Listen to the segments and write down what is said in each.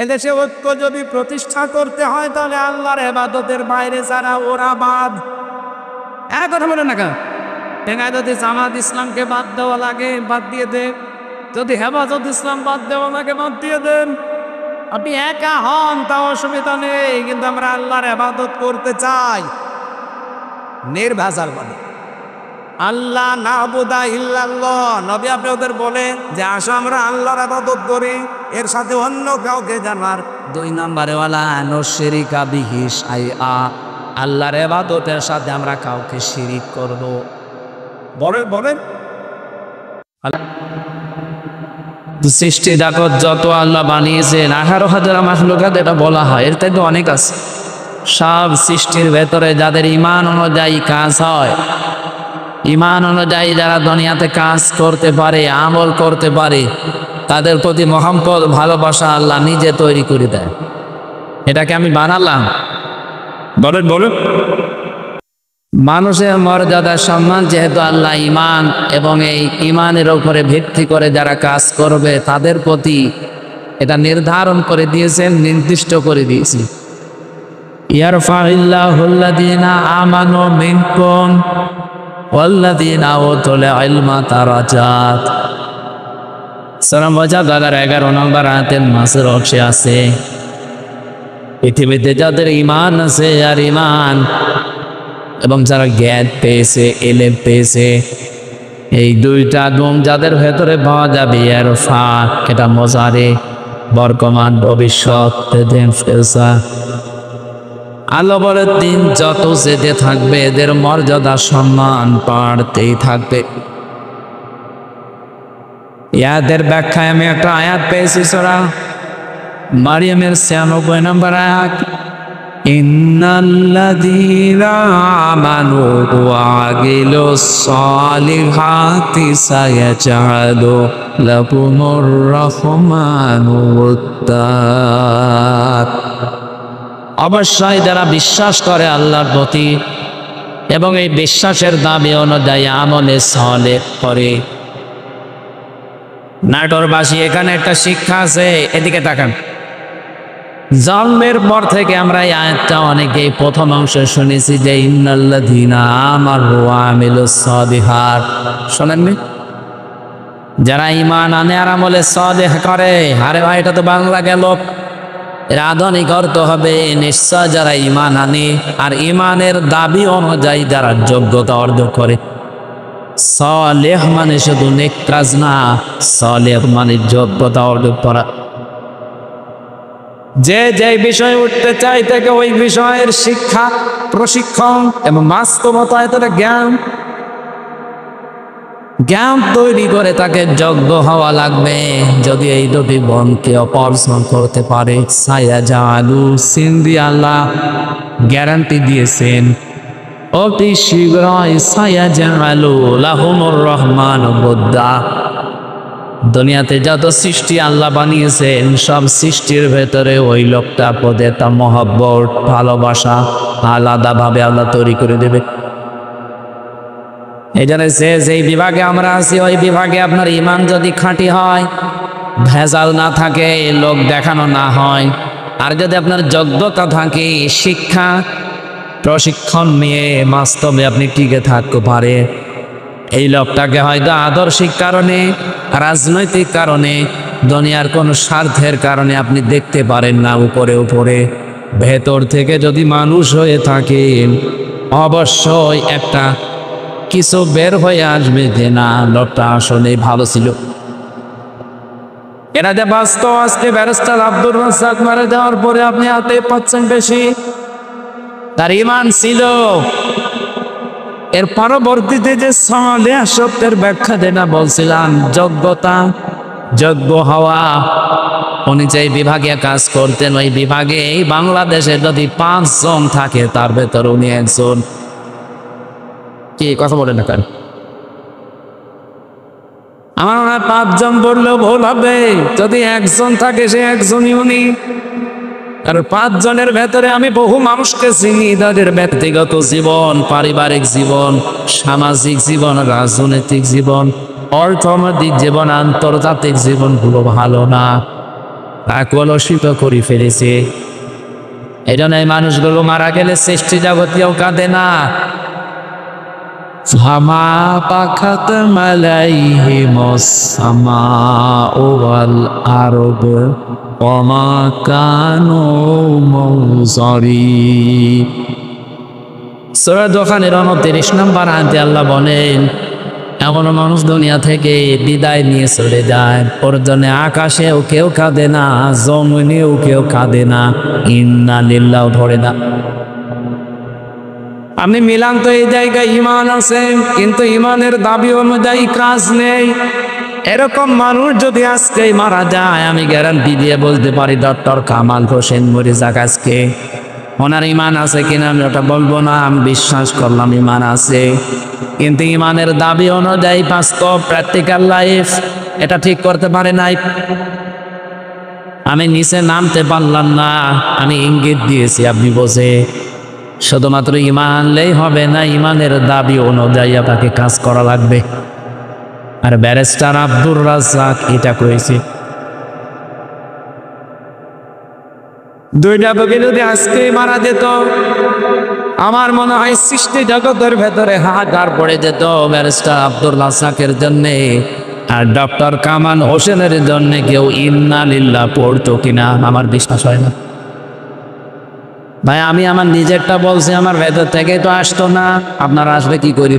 এদেশে ঐক্য যদি প্রতিষ্ঠা করতে হয় তাহলে আল্লাহর ইবাদতের বাইরে যারা ওরা বাদ। এক কথা বলে না কেন? যদি জামাত ইসলামকে বাদ দেওয়া লাগে বাদ দিয়ে দেন, যদি হেফাজত ইসলাম বাদ দেওয়া লাগে বাদ দিয়ে দেন। আপনি একা হন তাও অসুবিধা নেই, কিন্তু আমরা আল্লাহর ইবাদত করতে চাই নির্ভেজাল মানে। আল্লাহ নাবুদা ইল্লাল্লাহ, নবী আপনি ওদের বলেন যে আসো আমরা আল্লাহর ইবাদত করি, এর সাথে অন্য কাউকে জানার। 2 নম্বরে ওয়ালা নুশরিকা বিহি শাইআ, আল্লাহর ইবাদতের সাথে আমরা কাউকে শিরিক করব। বলেন সৃষ্টি জগৎ যত আল্লাহ বানিয়েছেন 18,000 মাখলুকাত, এটা বলা হয়, এর থেকে অনেক আছে। সব সৃষ্টির ভেতরে যাদের ঈমান অনুযায়ী কাজ হয়, ঈমান অনুযায়ী যারা দুনিয়াতে কাজ করতে পারে, আমল করতে পারে, তাদের প্রতি মহব্বত ভালোবাসা আল্লাহ নিজে তৈরি করে দেয়। এটাকে আমি বানালাম। বলেন মানুষের মর্যাদা সম্মান যেহেতু আল্লাহ ঈমান এবং এই ঈমানের উপরে ভিত্তি করে যারা কাজ করবে তাদের প্রতি এটা নির্ধারণ করে দিয়েছেন, নির্দিষ্ট করে দিয়েছেন। ইয়ারফাইল্লাহুল্লাযীনা আমানু মিনকুম ওয়াল্লাযীনা উতুল ইলমা দারাজাত। সূরা মুজাদালার 11 নম্বর আয়াতের মাঝের অংশে আছে, পৃথিবীতে যাদের ঈমান আছে আর ঈমান এবং যারা জ্ঞান পেয়েছে, এলেম পেয়েছে, এই দুইটা গুণ যাদের ভেতরে পাওয়া যাবে। ইয়ারফা, এটা মজারে বর্তমান ভবিষ্যৎ ফিউচার। আল্লাহ বলে দিন যত যেতে থাকবে এদের মর্যাদা সম্মান বাড়তেই থাকবে। ইয়াদের ব্যাখ্যায় আমি একটা আয়াত পেয়েছি সূরা মারিয়ামের 96 নম্বর আয়াত, ইন্নাল্লাযীনা আমানু ওয়া আমিলুস সালিহাতি সায়াজআলু লাহুমুর রাহমানু উদ্দাত। অবশ্যই যারা বিশ্বাস করে আল্লাহর প্রতি এবং এই বিশ্বাসের দাবি অনুযায়ী আমলে সালেহ করে। নাটোরবাসী, এখানে একটা শিক্ষা আছে, এদিকে তাকান। জন্মের পর থেকে আমরা এই আয়াতটা অনেকেই প্রথম অংশে শুনেছি যে ইন্নাল্লাযীনা আমানু ওয়া আমিলুস সালিহাত। শোনেননি? যারা ঈমান আনে আর আমলে সালেহ করে। আরে ভাই, এটা তো বাংলা গেল, এর আধুনিক অর্থ হবে নিশ্চয় যারা ঈমান আনে আর ঈমানের দাবি অনুযায়ী যারা যোগ্যতা অর্জন করে। সালেহ মানে শুধু নেক কাজ না, সালেহ মানে যোগ্যতা অর্জন করা। যে বিষয়ে উঠতে চাই তাকে ওই বিষয়ের শিক্ষা, প্রশিক্ষণ এবং বাস্তবতায় জ্ঞান তৈরি করে তাকে যোগ্য হওয়া লাগবে। যদি এই দুটি বনকে অপসারণ করতে পারে, সায়াজআলু সিন্দি আল্লাহ গ্যারান্টি দিয়েছেন অতি শীঘ্রই সায়াজআলু লাহুমুর রহমানু উদ্দা। দুনিয়াতে যত সৃষ্টি আল্লাহ বানিয়েছেন সব সৃষ্টির ভেতরে ওই লোকটা পদে তা মহব্বত, ভালোবাসা আলাদাভাবে আল্লাহ তৈরি করে দেবে। এই জন্য যেই বিভাগে আমরা আছি ওই বিভাগে আপনার ঈমান যদি খাঁটি হয়, ভেজাল না থাকে, লোক দেখানো না হয়, আর যদি আপনার যোগ্যতা থাকে, শিক্ষা প্রশিক্ষণ নিয়ে বাস্তবে আপনি টিকে থাকতে পারে, এই লোকটাকে হয়তো আদর্শিক কারণে, রাজনৈতিক কারণে, দুনিয়ার কোনো স্বার্থের কারণে আপনি দেখতে পারেন না উপরে উপরে, ভেতর থেকে যদি মানুষ হয়ে থাকেন অবশ্যই একটা কিছু বের হয়ে আসবে যে না, লোকটা আসলে ভালো ছিল। এরা যে বাস্তব, আজকে ব্যারিস্টার আব্দুর রাজ্জাক মারা যাওয়ার পরে আপনি হাতে পাচ্ছেন বেশি, তার ঈমান ছিল। এর পরবর্তীতে যে সালেহ শব্দের ব্যাখ্যা যেটা বলছিলাম, যোগ্যতা, যোগ্য হওয়া, উনি যে বিভাগে কাজ করতেন ওই বিভাগে এই বাংলাদেশে যদি 5 জন থাকে তার ভেতর উনি একজন। কি কথা বলেন না কেন? আমার মনে হয় 5 জন বললেও ভুল হবে। যদি একজন থাকে সে একজনই উনি। আর 5 জনের ভেতরে আমি বহু মানুষকে চিনি, তাদের ব্যক্তিগত জীবন, পারিবারিক জীবন, সামাজিক জীবন, রাজনৈতিক জীবন, অর্থনৈতিক জীবন, আন্তর্জাতিক জীবনগুলো ভালো না। কলুষিত করে ফেলেছে। এই জন্য এই মানুষগুলো মারা গেলে সৃষ্টি জগতেও কাঁদে না। ফামা পাখাত মালাইহিমুস সামাউ ওয়াল আরদু ওমা কানু মুনজারিন। সূরা দোকানের 29 নম্বর আয়াতে আল্লাহ বলেন, এমনও মানুষ দুনিয়া থেকে বিদায় নিয়ে চলে যায়, ওর জন্য আকাশেও কেউ কাঁদে না, জমিনেও কেউ কাঁদে না, ইন্না লিল্লাহ ধরে না। আপনি মিলান তো এই জায়গায় ইমান আছে, কিন্তু ইমানের দাবি অনুযায়ী কাজ নেই। এরকম মানুষ যদি আজকে মারা যায়, আমি গ্যারান্টি দিয়ে বলতে পারি ডক্টর কামাল হোসেন মরে যাক আজকে, ওনার ইমান আছে কিনা আমি ওটা বলবো না, আমি বিশ্বাস করলাম ইমান আছে, কিন্তু ইমানের দাবি অনুযায়ী বাস্তব প্র্যাকটিক্যাল লাইফ এটা ঠিক করতে পারে নাই। আমি নিচে নামতে পারলাম না, আমি ইঙ্গিত দিয়েছি, আপনি বোঝে। শুধুমাত্র ইমান আনলেই হবে না, ইমানের দাবি অনুযায়ী আপনাকে কাজ করা লাগবে। আর ব্যারিস্টার আব্দুর রাজ্জাক এটা করেছে। দুইটা বগি যদি আজকে মারা যেত, আমার মনে হয় সৃষ্টি জগতের ভেতরে হাহাকার পড়ে যেত ব্যারিস্টার আব্দুর রাজ্জাকের জন্যে, আর ডক্টর কামাল হোসেনের জন্য কেউ ইন্না লিল্লাহ পড়তো কিনা আমার বিশ্বাস হয় না। ভাই আমি আমার নিজেরটা বলছি, আমার ভেতর থেকে তো আসতো না, আপনারা আসবে কি করি?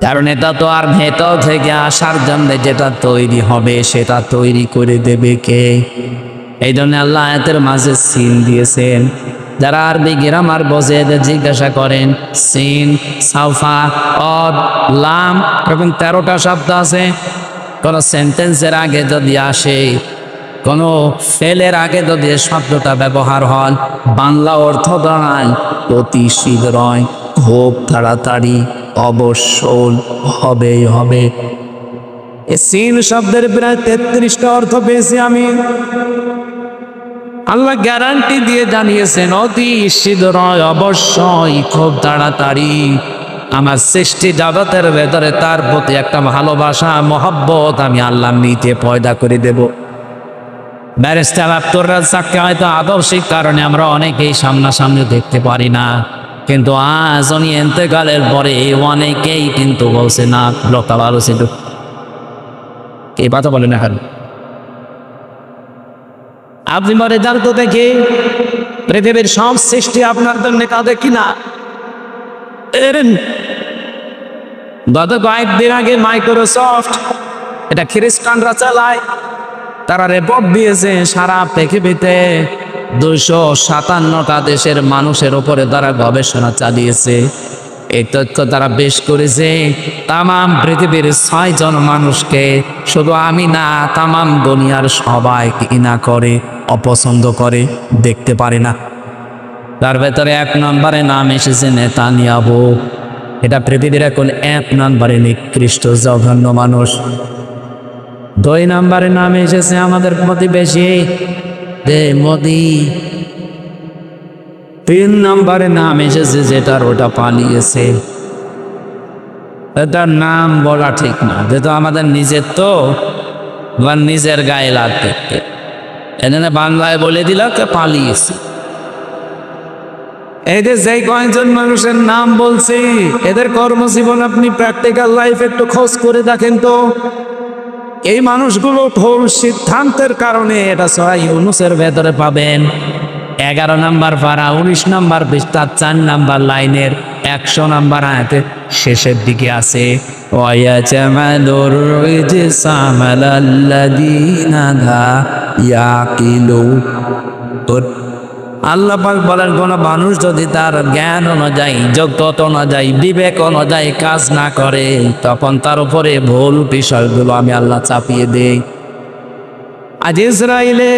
কারণ এটা তো আর ভেতর থেকে আসার জন্য যেটা তৈরি হবে সেটা তৈরি করে দেবে কে? এই জন্য আল্লাহ আয়াতের মাঝে সিন দিয়েছেন। যারা আরবি গ্রামার বোঝে এদের জিজ্ঞাসা করেন, সিন, সাউফা, অদ, লাম, এরকম 13টা শব্দ আছে। কোন সেন্টেন্সের আগে যদি আসে, কোনো ফেলের আগে যদি শব্দটা ব্যবহার হয়, বাংলা অর্থ দাঁড়ায় অতি শীঘ্রই, খুব তাড়াতাড়ি, অবশ্যই, হবেই হবে। এই সিন শব্দের প্রায় 33টা অর্থ পেয়েছি আমি। আল্লাহ গ্যারান্টি দিয়ে জানিয়েছেন অতি শীঘ্রই, অবশ্যই, খুব তাড়াতাড়ি। আমার সৃষ্টি জগতের ভেতরে তার প্রতি একটা ভালোবাসা, মহব্বত আমি আল্লাহ নিতে পয়দা করে দেব। ব্যারিস্টার আব্দুর রাজ্জাককে হয়তো আদর্শিক কারণে আমরা অনেকেই সামনাসামনি দেখতে পারি না, কিন্তু আজ উনি ইন্তেকালের পরে অনেকেই কিন্তু বলছে না লোকাল আলোচিত। এই কথা বলে না এখন আপনি মরে যান তো দেখি পৃথিবীর সব সৃষ্টি আপনার জন্য কাঁদে কিনা। গত কয়েকদিন আগে মাইক্রোসফট, এটা খ্রিস্টানরা চালায়, তারা রিপোর্ট দিয়েছে সারা পৃথিবীতে 257টা দেশের মানুষের উপরে তারা গবেষণা চালিয়েছে। এই তথ্য তারা পেশ করেছে। তামাম পৃথিবীর 6 জন মানুষকে, শুধু আমি না, তামাম দুনিয়ার সবাই ঘৃণা করে, অপছন্দ করে, দেখতে পারে না। তার ভেতরে 1 নম্বরে নাম এসেছে নেতানিয়াহু। এটা পৃথিবীর এখন 1 নম্বরে নিকৃষ্ট জঘন্য মানুষ। 2 নম্বরে নাম এসেছে আমাদের প্রতিবেশী মোদি। 3 নম্বরে নাম এসেছে যেটার ওটা পালিয়েছে, এটার নাম বলা ঠিক না, যেটা আমাদের নিজের তো বা নিজের গায়ে লাগতে, এখানে বাংলায় বলে দিল কে পালিয়েছে। এদের যেই কয়েকজন মানুষের নাম বলছি, এদের কর্মজীবন আপনি প্র্যাকটিক্যাল লাইফ একটু খোঁজ করে দেখেন তো। এই মানুষগুলো ভুল সিদ্ধান্তের কারণে, এটা সূরা ইউনূসের ভেতরে পাবেন 11 নম্বর পারা 19 নম্বর পৃষ্ঠা 4 নম্বর লাইনের 100 নম্বর আয়াতের শেষের দিকে আছে, ওয়ায়াজামালুর রিজসা আলাল্লাযীনা লা ইয়াকিলুন। আল্লাহ পাক বলেন, কোন মানুষ যদি তার জ্ঞান অনুযায়ী, যোগ্যতা অনুযায়ী, বিবেক অনুযায়ী কাজ না করে, তখন তার উপরে ভুল বিষয়গুলো আমি আল্লাহ চাপিয়ে দেই। আজ ইসরায়েলে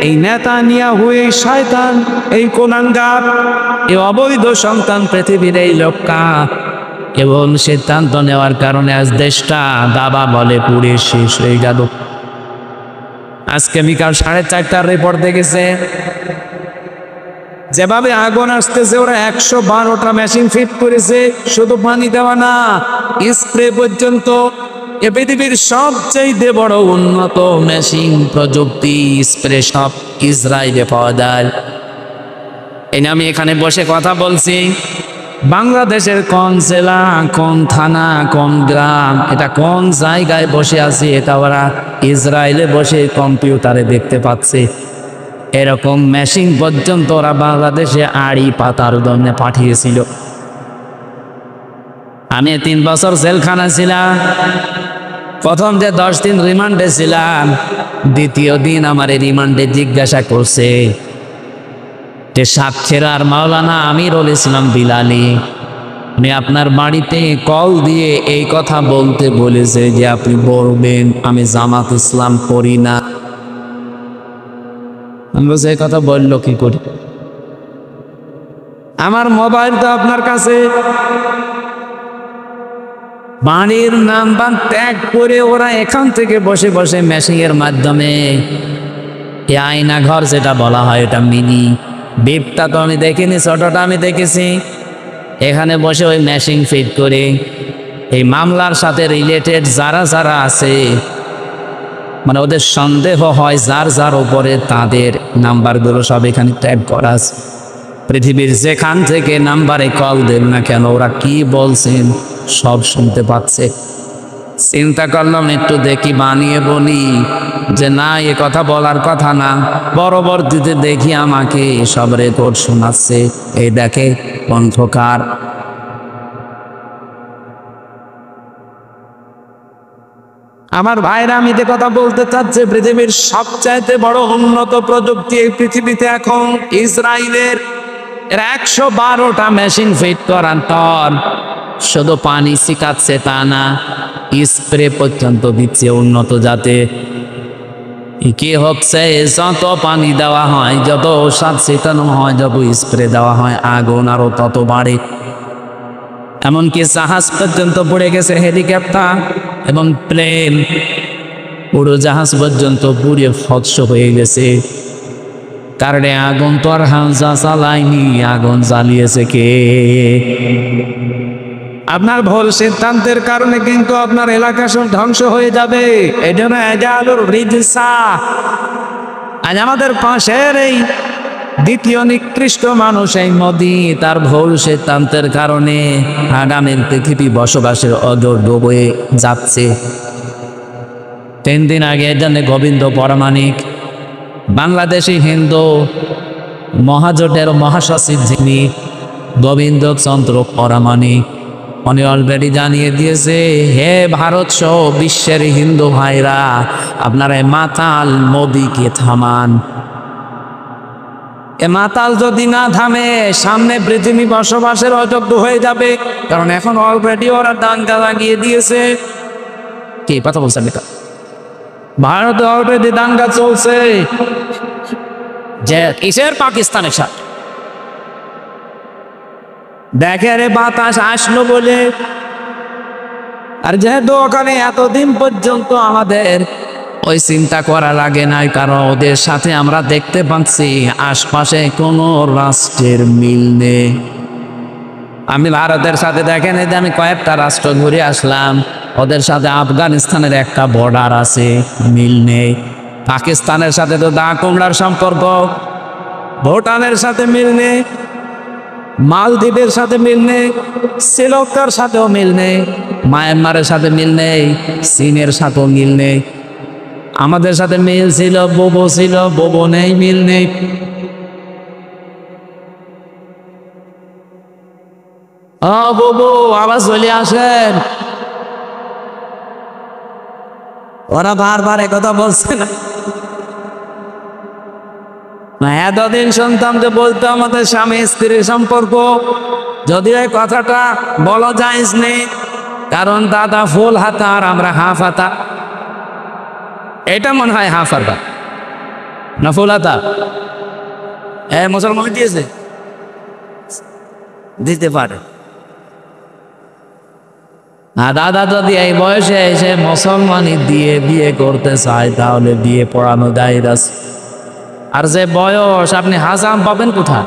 এই নেতানিয়াহু, এই শয়তান, এই কুলাঙ্গার, এই অবৈধ সন্তান পৃথিবীর এই লোকটা এবং সিদ্ধান্ত নেওয়ার কারণে আজ দেশটা দাবা বলে পুড়ে শেষ হয়ে গেল। আজকে বিকাল 4:30টার রিপোর্ট দেখেছে, যেভাবে আগুন আসতেছে, ওরা 112টা মেশিন ফিট করেছে, শুধু পানি দেওয়া না, স্প্রে পর্যন্ত। এ পৃথিবীর সবচেয়ে বড় উন্নত মেশিন প্রযুক্তি স্প্রে সব ইসরায়েলে পাওয়া যায়। এই আমি এখানে বসে কথা বলছি, বাংলাদেশের কোন জেলা, কোন থানা, কোন গ্রাম, এটা কোন জায়গায় বসে আছি এটা ওরা ইসরায়েলে বসে কম্পিউটারে দেখতে পাচ্ছে। এরকম মেশিন পর্যন্ত ওরা বাংলাদেশে আড়ি পাতার জন্য পাঠিয়েছিল। আমি 3 বছর জেলখানা ছিলাম। প্রথম যে 10 দিন রিমান্ডে ছিলাম, দ্বিতীয় দিন আমার রিমান্ডে জিজ্ঞাসা করছে যে সাতক্ষীরার মাওলানা আমিরুল ইসলাম বিলালী, উনি আপনার বাড়িতে কল দিয়ে এই কথা বলতে বলেছে যে আপনি বলবেন আমি জামাত ইসলাম করি না। আমি বলছি এই কথা বললো কি করে? আমার মোবাইল তো আপনার কাছে, বাড়ির নাম্বার ট্যাগ করে ওরা এখান থেকে বসে বসে মেশিনের মাধ্যমে এই আয়না ঘর যেটা বলা হয়, এটা মিনি বিপটা তো আমি দেখিনি, ছোটটা আমি দেখেছি। এখানে বসে ওই মেশিন ফিট করে এই মামলার সাথে রিলেটেড যারা যারা আছে, মানে ওদের সন্দেহ হয় যার যার উপরে, তাদের নাম্বারগুলো সব এখানে ট্যাগ করা আছে। পৃথিবীর যেখান থেকে নাম্বারে কল দেন না কেন, ওরা কি বলছেন সব শুনতে পাচ্ছে। চিন্তা করলাম একটু দেখি বানিয়ে বলি যে না, এ কথা বলার কথা না। পরবর্তীতে দেখি আমাকে সব রেকর্ড শোনাচ্ছে, এই দেখে কণ্ঠকার। আমার ভাইরা, আমি যে কথা বলতে চাচ্ছি, পৃথিবীর সবচাইতে বড় উন্নত প্রযুক্তি এই পৃথিবীতে এখন ইসরায়েলের। এর 112টা মেশিন ফিট করার পর শুধু পানি শিখাচ্ছে তা না, স্প্রে পর্যন্ত দিচ্ছে উন্নত জাতে। কি হচ্ছে, যত পানি দেওয়া হয়, যত ঔষধ ছিটানো হয়, যত স্প্রে দেওয়া হয়, আগুন আরো তত বাড়ে। এমনকি জাহাজ পর্যন্ত পড়ে গেছে, হেলিকপ্টার এবং প্লেন, পুরো জাহাজ পর্যন্ত পুড়ে ভস্ম হয়ে গেছে। কারণে আগুন তো আর হামজা চালায়নি, আগুন জ্বালিয়েছে কে? আপনার ভুল সিদ্ধান্তের কারণে কিন্তু আপনার এলাকা সব ধ্বংস হয়ে যাবে। এই জন্য আজ আমাদের পাশের এই দ্বিতীয় নিকৃষ্ট মানুষ এই মোদি, তার ভুল সিদ্ধান্তের কারণে আগামীর পৃথিবী বসবাসের অযোগ্য হয়ে যাচ্ছে। 3 দিন আগে এর জন্য গোবিন্দ পরামানিক, বাংলাদেশি হিন্দু মহাজোটের মহাসচিব যিনি গোবিন্দ চন্দ্র পরামানিক, উনি অলরেডি জানিয়ে দিয়েছে, হে ভারত সহ বিশ্বের হিন্দু ভাইরা, আপনারা মাতাল মোদিকে থামান। এ মাতাল যদি না থামে, সামনে পৃথিবী বসবাসের অযোগ্য হয়ে যাবে। কারণ এখন অলরেডি ওরা দাঙ্গা লাগিয়ে দিয়েছে। কি কথা বলছেন? এটা ভারতে অলরেডি দাঙ্গা চলছে, যে কিসের? পাকিস্তানের সাথে। দেখে রে বাতাস আসলো বলে। আর যেহেতু ওখানে এতদিন পর্যন্ত আমাদের ওই চিন্তা করা লাগে নাই, কারণ ওদের সাথে আমরা দেখতে পাচ্ছি আশপাশে কোনো রাষ্ট্রের মিল নেই। আমি ভারতের সাথে দেখেন, এই যে আমি কয়েকটা রাষ্ট্র ঘুরে আসলাম, ওদের সাথে আফগানিস্তানের একটা বর্ডার আছে, মিল নেই। পাকিস্তানের সাথে তো দা কুমড়ার সম্পর্ক, ভুটানের সাথে মিল নেই, মালদ্বীপের সাথে মিল নেই, শ্রীলঙ্কার সাথেও মিল নেই, মায়ানমারের সাথে মিল নেই, চীনের সাথেও মিল নেই। আমাদের সাথে মিল ছিল, বোবো ছিল, বোবো নেই, মিল নেই। বোবো আবার চলে আসেন। ওরা বারবার একথা বলছে না। এতদিন শুনতাম যে বলতো আমাদের স্বামী স্ত্রীর সম্পর্ক, যদিও এই কথাটা বলা যায় নেই, কারণ দাদা ফুল হাতা আর আমরা হাফ হাতা। এটা মনে হয় হাফ হাতা না ফুল হাতা? মুসলমান দিয়েছে, দিতে পারে। আর দাদা যদি এই বয়সে এসে মুসলমানি দিয়ে বিয়ে করতে চায়, তাহলে বিয়ে পড়ানো দায়ের আছে। আর যে বয়স, আপনি হাজাম পাবেন কোথায়?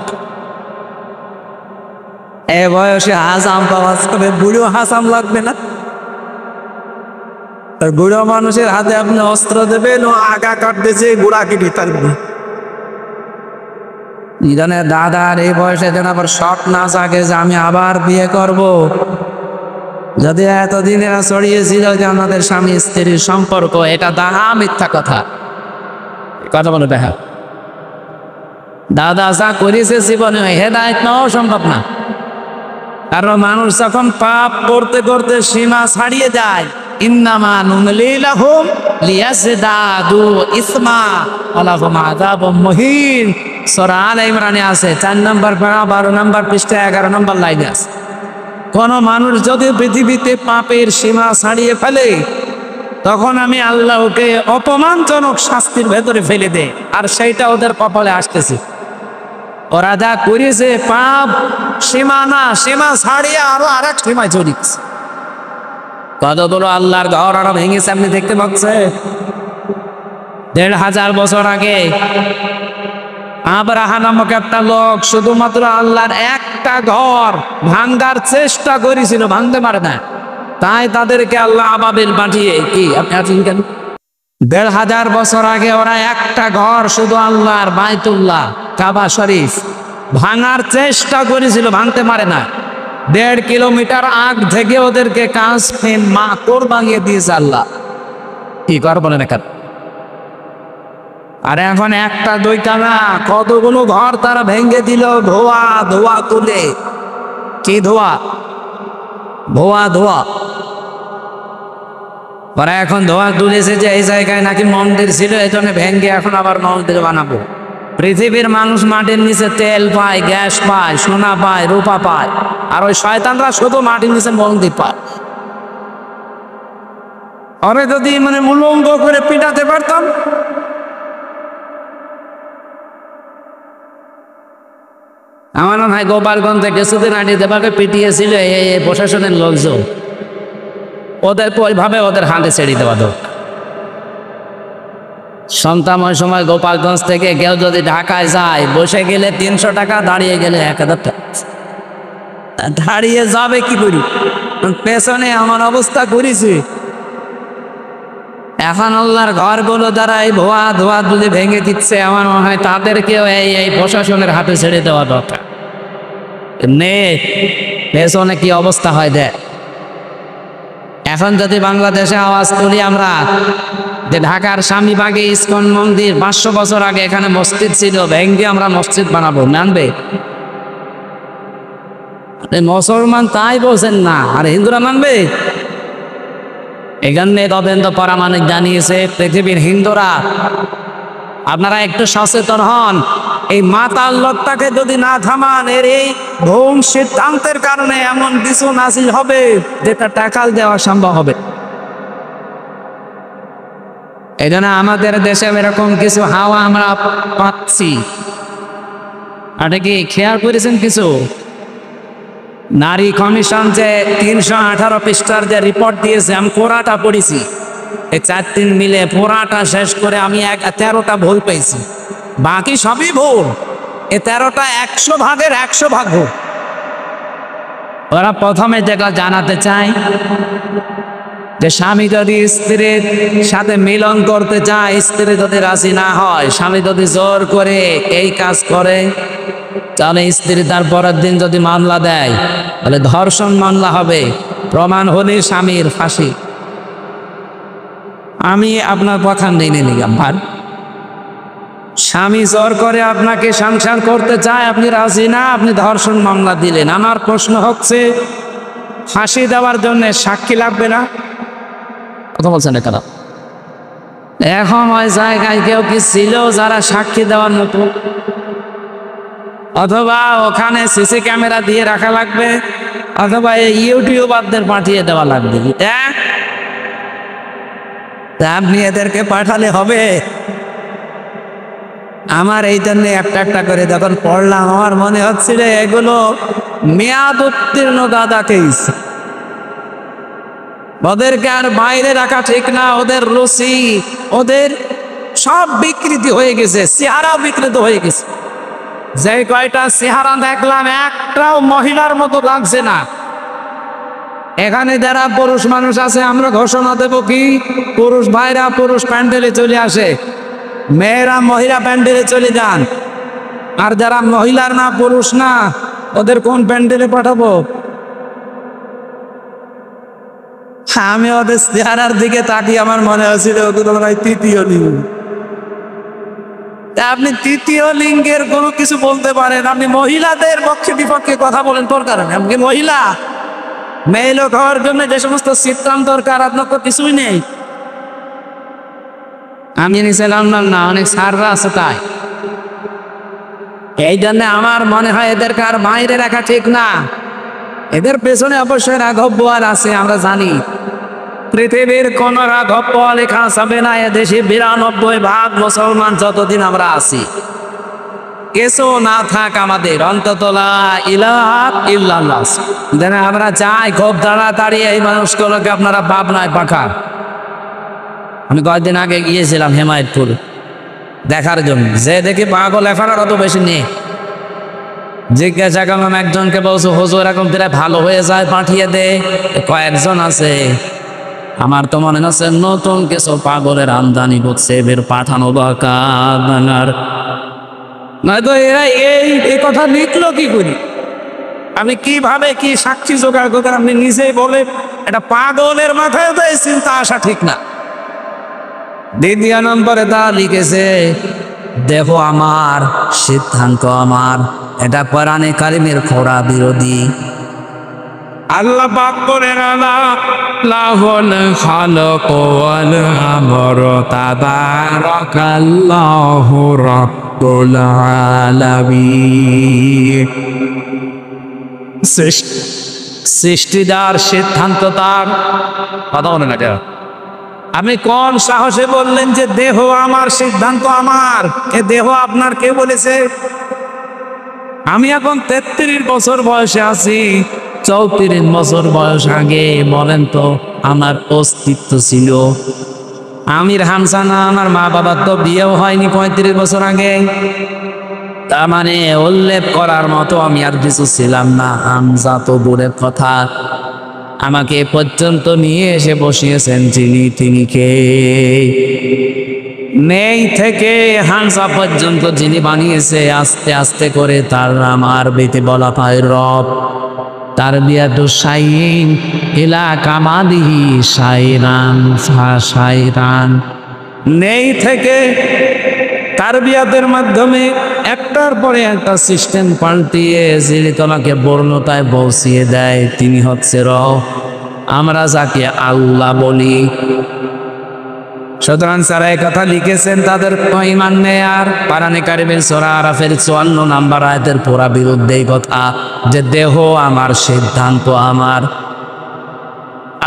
এ বয়সে হাজাম পাওয়া যাবে, বুড়ো হাজাম লাগবে না? বুড়ো মানুষের হাতে আপনি অস্ত্র দেবেন, ও আগা কাটতেছে, বুড়া কেটে থাকবে। ইদানের দাদার এই বয়সে যেন আবার শখ না জাগে যে আমি আবার বিয়ে করব। যদি এতদিন এরা ছড়িয়েছিল যে আমাদের স্বামী স্ত্রীর সম্পর্ক, এটা দাহা মিথ্যা কথা, কথা বলে দেখা। দাদা যা করেছে জীবনে হেদায়েত নেওয়া সম্ভব না। কারণ মানুষ যখন পাপ করতে করতে সীমা ছাড়িয়ে যায়, ইন্নামা নুমলি লাহুম লিয়াজদাদু ইসমা ওয়ালাহুম আযাবুম মুহিন, সূরা আলে ইমরানে আছে 4 নম্বর পারা 12 নম্বর পৃষ্ঠা 11 নম্বর লাইনে আছে। কোন মানুষ যদি পৃথিবীতে পাপের সীমা ছাড়িয়ে ফেলে, তখন আমি আল্লাহ ওকে অপমানজনক শাস্তির ভেতরে ফেলে দেয়, আর সেইটা ওদের কপালে আসতেছে। ওরা যা করেছে পাপ সীমা না, সীমা ছাড়িয়ে আরো আর এক সীমায় চলে গেছে। কতগুলো আল্লাহর ঘর ওরা ভেঙেছে আপনি দেখতে পাচ্ছেন। 1500 বছর আগে আব্রাহা নামক একটা লোক শুধুমাত্র আল্লাহর একটা ঘর ভাঙ্গার চেষ্টা করেছিল, ভাঙতে পারে না। তাই তাদেরকে আল্লাহ আবাবিল পাঠিয়ে, কি আপনি আছেন কেন? 1500 বছর আগে ওরা একটা ঘর শুধু আল্লাহর বাইতুল্লাহ কাবা শরীফ ভাঙার চেষ্টা করেছিল, ভাঙতে পারে না। 1.5 কিলোমিটার আগ থেকে ওদেরকে কাজ মাকড় ভাঙিয়ে দিয়েছে আল্লাহ। কি কর বলেন এখানে? আর এখন একটা দুইটা না, কতগুলো ঘর তারা ভেঙে দিল, ধোয়া ধোয়া তুলে। কি ধোয়া? ধোয়া ধোয়া। ওরা এখন ধোয়া তুলেছে যে এই জায়গায় নাকি মন্দির ছিল, এই জন্য ভেঙে এখন আবার মন্দির বানাবো। পৃথিবীর মানুষ মাটির নিচে তেল পায়, গ্যাস পায়, সোনা পায়, রূপা পায়, আর ওই শয়তানরা শুধু মাটির নিচে মন্দির পায়। ওরা যদি উলঙ্গ করে পিটাতে পারতাম, আমার মনে হয় গোপালগঞ্জে কিছুদিন আগে যেভাবে পিটিয়েছিল এই প্রশাসনের লোকজন, ওদের ওইভাবে ওদের হাতে ছেড়ে দেওয়া দরকার। সন্তান ওই সময় গোপালগঞ্জ থেকে কেউ যদি ঢাকায় যায়, বসে গেলে 300 টাকা, দাঁড়িয়ে গেলে 1000 টাকা। দাঁড়িয়ে যাবে কি করি, পেছনে আমার অবস্থা করেছি। এখন আল্লাহর ঘরগুলো দ্বারা এই ধোয়া ধোয়া যদি ভেঙে দিচ্ছে, আমার মনে হয় তাদেরকেও এই প্রশাসনের হাতে ছেড়ে দেওয়া দরকার। নে পেছনে কি অবস্থা হয় দেখ। এখন যদি বাংলাদেশে আওয়াজ তুলি আমরা যে ঢাকার স্বামীবাগে ইসকন মন্দির 500 বছর আগে এখানে মসজিদ ছিল, ভেঙে আমরা মসজিদ বানাবো, মানবে? মুসলমান তাই বলছেন না, আর হিন্দুরা মানবে? এখানে তদন্ত পরামাণিক জানিয়েছে পৃথিবীর হিন্দুরা, আপনারা একটু সচেতন হন। এই মাতাল লোকটাকে যদি না থামান, এর এই ভুল সিদ্ধান্তের কারণে এমন কিছু নাজিল হবে যেটা টাকাল দেওয়া সম্ভব হবে। এই জন্য আমাদের দেশে এরকম কিছু হাওয়া আমরা পাচ্ছি। এটা কি খেয়াল করেছেন কিছু? নারী কমিশন যে 318 পৃষ্ঠার যে রিপোর্ট দিয়েছে, আমি পুরাটা পড়েছি। এই 4 দিন মিলে পুরাটা শেষ করে আমি 13টা ভুল পেয়েছি, বাকি সবই ভুল। এই 13টা 100 ভাগের 100 ভাগ ভুল। ওরা প্রথমে যেটা জানাতে চায় যে স্বামী যদি স্ত্রীর সাথে মিলন করতে চায়, স্ত্রী যদি রাজি না হয়, স্বামী যদি জোর করে এই কাজ করে, তাহলে স্ত্রী তার পরের দিন যদি মামলা দেয়, তাহলে ধর্ষণ মামলা হবে, প্রমাণ হলে স্বামীর ফাঁসি। আমি আপনার কথা মেনে নিলাম, ভাই স্বামী জোর করে আপনাকে সংসার করতে চায়, আপনি রাজি না, আপনি ধর্ষণ মামলা দিলেন। আমার প্রশ্ন হচ্ছে, ফাঁসি দেওয়ার জন্য সাক্ষী লাগবে না? কথা বলছেন কেন? এখন ওই জায়গায় কেউ কি ছিল যারা সাক্ষী দেওয়ার মতো? অথবা ওখানে সিসি ক্যামেরা দিয়ে রাখা লাগবে, অথবা এই ইউটিউবারদের পাঠিয়ে দেওয়া লাগবে। আপনি এদেরকে পাঠালে হবে? আমার এই জন্য একটা একটা করে যখন পড়লাম, আমার মনে হচ্ছিল এগুলো মেয়াদ উত্তীর্ণ দাদা কেস। ওদেরকে আর বাইরে রাখা ঠিক না, ওদের রুচি, ওদের সব বিকৃতি হয়ে গেছে, চেহারা বিকৃত হয়ে গেছে। যে কয়টা চেহারা দেখলাম, একটাও মহিলার মতো লাগছে না। এখানে যারা পুরুষ মানুষ আছে আমরা ঘোষণা দেব কি, পুরুষ ভাইরা পুরুষ প্যান্ডেলে চলে আসে, মেয়েরা মহিলা প্যান্ডেলে চলে যান। আর যারা মহিলার না পুরুষ না ওদের কোন প্যান্ডেলে পাঠাবো? আমি ওদের চেহারার দিকে তাকিয়ে আমার মনে হচ্ছিল ওগুলো মনে হয় তৃতীয় লিঙ্গ। তা আপনি তৃতীয় লিঙ্গের কোনো কিছু বলতে পারেন, আপনি মহিলাদের পক্ষে বিপক্ষে কথা বলেন তোর কারণে। আপনি মহিলা, মেয়ে লোক হওয়ার জন্য যে সমস্ত সিস্টেম দরকার আপনার তো কিছুই নেই। আমি নিছিলাম না, অনেক সাররা আছে তাই। এই জন্য আমার মনে হয় এদেরকে আর বাইরে রাখা ঠিক না। এদের পেছনে অবশ্যই রাঘব বোয়াল আছে, আমরা জানি। পৃথিবীর কোন রাঘব বোয়াল লেখা যাবে না। এদেশে 92% মুসলমান যতদিন আমরা আছি। কিছু না থাক আমাদের, অন্তত লা ইলাহা ইল্লাল্লাহ। যেন আমরা চাই খুব তাড়াতাড়ি এই মানুষগুলোকে আপনারা পাবনায় পাঠান। আমি কয়েকদিন আগে গিয়েছিলাম হেমায়তপুর দেখার জন্য, যে দেখি পাগল এখন আর অত বেশি নেই। জিজ্ঞাসা করলাম একজনকে, বলছো হুজুর এরকম প্রায় ভালো হয়ে যায় পাঠিয়ে দে। কয়েকজন আছে, আমার তো মনে হচ্ছে নতুন কিছু পাগলের আমদানি করছে, এদের পাঠানো দরকার। নয়তো এরা এই কথা লিখলো কি করি? আমি কিভাবে কি সাক্ষী জোগাড় করতে? আপনি নিজেই বলে এটা পাগলের মাথায় তো এই চিন্তা আসা ঠিক না। দ্বিতীয় নম্বরে তা লিখেছে, দেখো আমার সিদ্ধান্ত আমার, এটা কোরআনে কারিমের খোরা বিরোধী। আল্লাহ পাক বলেন লাহুল খালাক ওয়াল আমর তাবারাকাল্লাহু রাব্বুল আলামিন। সৃষ্টিদার সিদ্ধান্ত তার। কথা বলেন না, আপনি কোন সাহসে বললেন যে দেহ আমার সিদ্ধান্ত আমার? এ দেহ আপনার কে বলেছে? আমি এখন 33 বছর বয়সে আছি, 34 বছর বয়স আগে বলেন তো আমার অস্তিত্ব ছিল? আমির হামজা না, আমার মা বাবার তো বিয়েও হয়নি 35 বছর আগে। তার মানে উল্লেখ করার মতো আমি আর কিছু ছিলাম না। হামজা তো দূরের কথা, আমাকে পর্যন্ত নিয়ে এসে বসিয়েছেন তিনি কে? নেই থেকে হামজা পর্যন্ত যিনি বানিয়েছে, আস্তে আস্তে করে তার নাম আরবিতে বলা হয় রব। তার বিয়াদু শাইন ইলা কামালিহি শাইরান শাইরান। নেই থেকে তার বিয়াদের মাধ্যমে একটার পরে একটা সিস্টেম পাল্টিয়ে যিনি তোমাকে বর্ণতায় পৌঁছিয়ে দেয় তিনি হচ্ছে রব, আমরা যাকে আল্লাহ বলি। সুতরাং যারা এই কথা লিখেছেন তাদের ঈমান নেই। আর কোরআনে কারিমের সূরা আরাফের 54 নম্বর আয়াতের পুরা বিরুদ্ধে এই কথা যে দেহ আমার সিদ্ধান্ত আমার।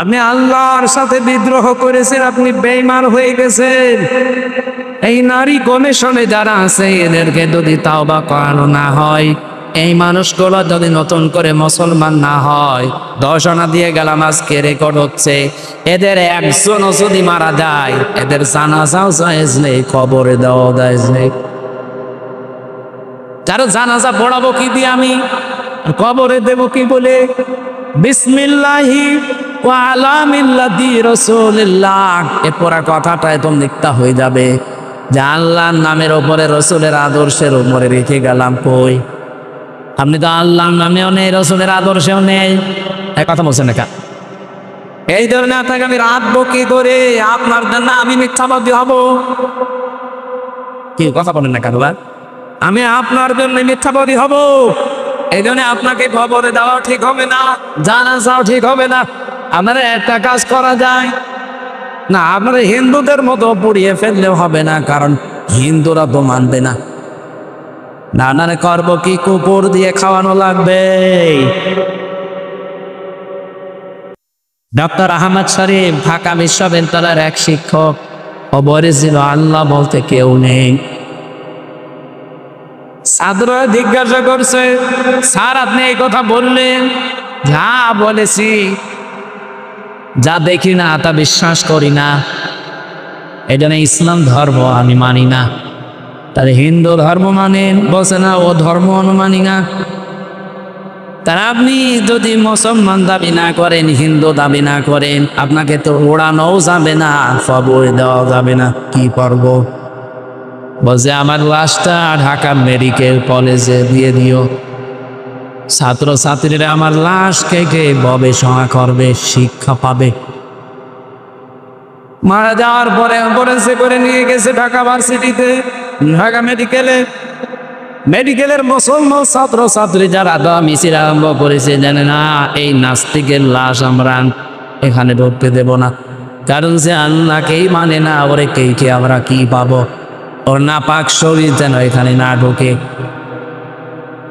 আপনি আল্লাহর সাথে বিদ্রোহ করেছেন, আপনি বেঈমান হয়ে গেছেন। এই নারী কমিশনে যারা আছে এদেরকে যদি তাওবা করানো না হয়, এই মানুষগুলো যদি নতুন করে মুসলমান না হয়, দর্শনা দিয়ে গেলাম আজকে রেকর্ড হচ্ছে, এদের একজনও যদি মারা যায় এদের জানাজাও জায়েজ নেই, কবরে দেওয়া জায়েজ নেই। যারা জানাজা পড়াবো কি দিয়ে, আমি কবরে দেব কি বলে? বিসমিল্লাহি ওয়া আলা মিল্লাতি রাসূলিল্লাহ। এ পুরা কথাটা একদম মিথ্যা হয়ে যাবে যে আল্লাহর নামের ওপরে রসুলের আদর্শের উপরে রেখে গেলাম। কই, আপনি তো আল্লাহর নামেও নেই, রসুলের আদর্শেও নেই, এই কথা বলছেন না? এই ধরনের আপনাকে আমি রাখবো কি করে? আপনার জন্য আমি মিথ্যাবাদী হব? কি কথা বলেন না কেন? আমি আপনার জন্য মিথ্যাবাদী হব? এই জন্য আপনাকে খবরে দেওয়া ঠিক হবে না, জানাজাও ঠিক হবে না। আপনারা একটা কাজ করা যায় না, আপনারা হিন্দুদের মতো পুড়িয়ে ফেললেও হবে না, কারণ হিন্দুরা তো মানবে না। নানারে করবো কি? কুকুর দিয়ে খাওয়ানো লাগবে। ডক্টর আহমদ শরীফ ঢাকা বিশ্ববিদ্যালয়ের এক শিক্ষক ও বলেছিল আল্লাহ বলতে কেউ নেই। ছাত্ররা জিজ্ঞাসা করছে, স্যার আপনি এই কথা বললেন? যা বলেছি, যা দেখি না তা বিশ্বাস করি না, এই জন্য ইসলাম ধর্ম আমি মানি না। তাহলে হিন্দু ধর্ম মানেন? বলছে না ও ধর্ম মানি না। তারা আপনি যদি মুসলমান দাবি না করেন, হিন্দু দাবি না করেন, আপনাকে তো ওড়ানোও যাবে না, কবর দেওয়া যাবে না, কি করব? বলছে আমার লাশটা ঢাকা মেডিকেল কলেজে দিয়ে দিও, ছাত্র ছাত্রীরা আমার লাশ কে গবেষণা করবে, শিক্ষা পাবে। মারা যাওয়ার পরে অ্যাম্বুলেন্সে করে নিয়ে গেছে ঢাকা ভার্সিটিতে, ঢাকা মেডিকেলের মুসলমান ছাত্র ছাত্রী যারা দোয়া মিছিল আরম্ভ করেছে, জানে না এই নাস্তিকের লাশ আমরা এখানে ঢুকতে দেব না, কারণ সে আল্লাহকেই মানে না, ওরে কে আমরা কি পাবো, ওর না পাক শরীর যেন এখানে না ঢোকে।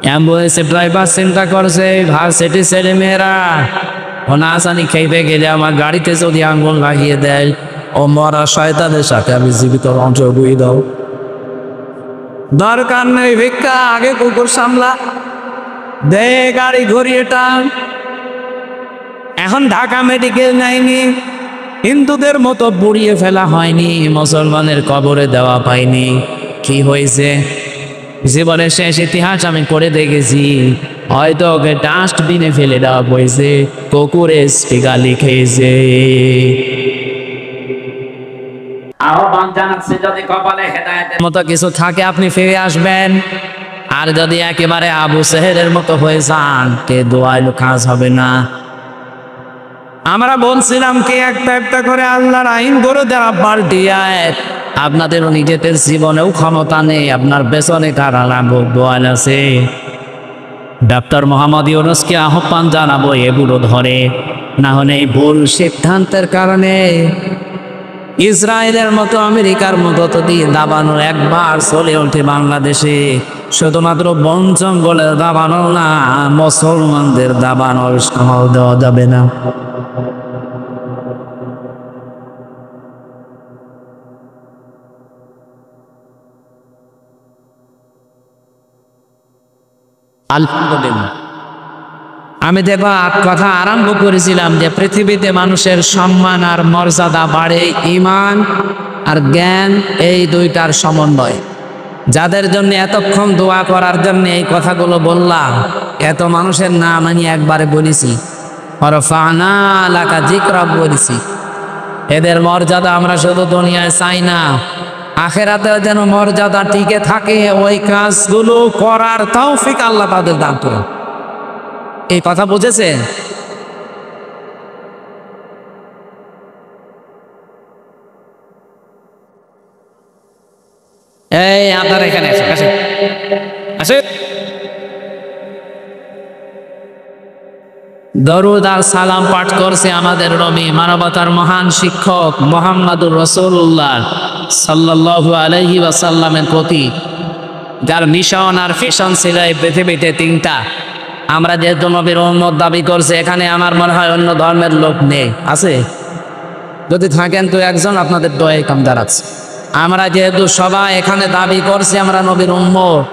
অ্যাম্বুলেন্সের ড্রাইভার চিন্তা করছে ভার্সিটি ছেলে মেয়েরা ও না জানি খেয়ে গেলে আমার গাড়িতে যদি আঙ্গুল লাগিয়ে দেয়, ও মরা শয়তানের সাথে আমি জীবিত অংশ বুঝিয়ে দাও, দরকার নেই ভিক্ষা, আগে কুকুর সামলা, দে গাড়ি ঘুরিয়ে টান। এখন ঢাকা মেডিকেল নেয়নি, হিন্দুদের মতো পুড়িয়ে ফেলা হয়নি, মুসলমানের কবরে দেওয়া পায়নি। কি হয়েছে? জীবনের শেষ ইতিহাস আমি করে দেখেছি, হয়তো ওকে ডাস্টবিনে ফেলে দেওয়া হয়েছে, কুকুরে স্পিকার লিখেছে। আহ্বান জানাচ্ছি, যদি কপালে হেদায়েতের মতো কিছু থাকে আপনি ফিরে আসবেন, আর যদি একেবারে আবু সেহেলের মতো হয়ে যান, কে দোয়াইলো কাজ হবে না। আমরা বলছিলাম কি একটা একটা করে আল্লাহর আইন করে দেওয়া পাল্টিয়ায়, আপনাদেরও নিজেদের জীবনেও ক্ষমতা নেই, আপনার পেছনে কারা লাগবে দোয়াল আছে। ডক্টর মোহাম্মদ ইউনূসকে আহ্বান জানাবো এগুলো ধরে, না হলে এই ভুল সিদ্ধান্তের কারণে ইসরায়েলের মতো আমেরিকার মতো যদি দাবানো একবার চলে ওঠে বাংলাদেশে, শুধুমাত্র বন জঙ্গলের দাবানো না, মুসলমানদের দাবানোর সামাল দেওয়া যাবে না। আলহামদুলিল্লাহ, আমি দেখো কথা আরম্ভ করেছিলাম যে পৃথিবীতে মানুষের সম্মান আর মর্যাদা বাড়ে ঈমান আর জ্ঞান, এই দুইটার সমন্বয়। যাদের জন্য এতক্ষণ দোয়া করার জন্য এই কথাগুলো বললাম, এত মানুষের নাম আমি একবারে বলেছি, ওয়ারফা'না লাকা যিকরাক বলেছি। এদের মর্যাদা আমরা শুধু দুনিয়ায় চাই না, আখিরাতেও যেন মর্যাদা টিকে থাকে, ওই কাজগুলো করার তৌফিক আল্লাহ তাদের দান করুন। এই কথা বুঝেছেন? এই আপনার এখানে আসে দরুদ আর সালাম পাঠ করছে আমাদের নবী, মানবতার মহান শিক্ষক মুহাম্মদুর রাসূলুল্লাহ সাল্লাল্লাহু আলাইহি ওয়াসাল্লামের প্রতি, যার মিশন আর ফিশন ছিল এই পৃথিবীতে তিনটা। আমরা যেহেতু নবীর উম্মত দাবি করছে, এখানে আমার মনে হয় অন্য ধর্মের লোক নেই, আছে? যদি থাকেন তো একজন আপনাদের দয়ে কামদার আছে। আমরা যেহেতু সবাই এখানে দাবি করছি আমরা নবীর উম্মত,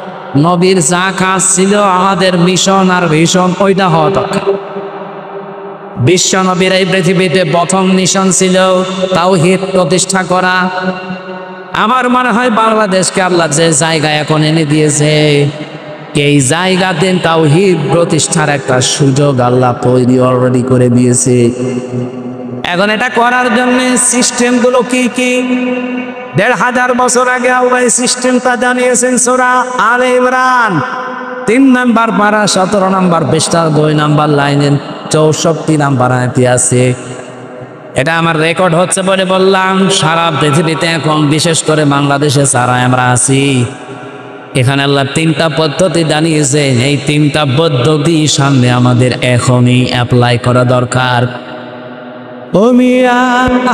নবীর যা কাজ ছিল আমাদের মিশন আর ভিশন ওইটা হওয়া দরকার। বিশ্ব নবীর এই পৃথিবীতে প্রথম মিশন ছিল তাওহীদ প্রতিষ্ঠা করা। আমার মনে হয় বাংলাদেশকে আল্লাহ যে জায়গায় এখন এনে দিয়েছে, এই জায়গাতে তাওহীদ প্রতিষ্ঠার একটা সুযোগ আল্লাহ তৈরি অলরেডি করে দিয়েছে। এখন এটা করার জন্য সিস্টেমগুলো কি কি? ১৫০০ বছর আগে আল্লাহ সিস্টেমটা জানিয়েছেন সূরা আলে ইমরান ৩ নম্বর পারা ১৭ নম্বর পৃষ্ঠার ২ নম্বর লাইনের ৬৪ নম্বর আয়াতে আছে। এটা আমার রেকর্ড হচ্ছে বলে বললাম। সারা পৃথিবীতে এখন বিশেষ করে বাংলাদেশে যারা আমরা আছি, এখানে আল্লাহ ৩টা পদ্ধতি জানিয়েছে। এই ৩টা পদ্ধতি সামনে আমাদের এখনই অ্যাপ্লাই করা দরকার।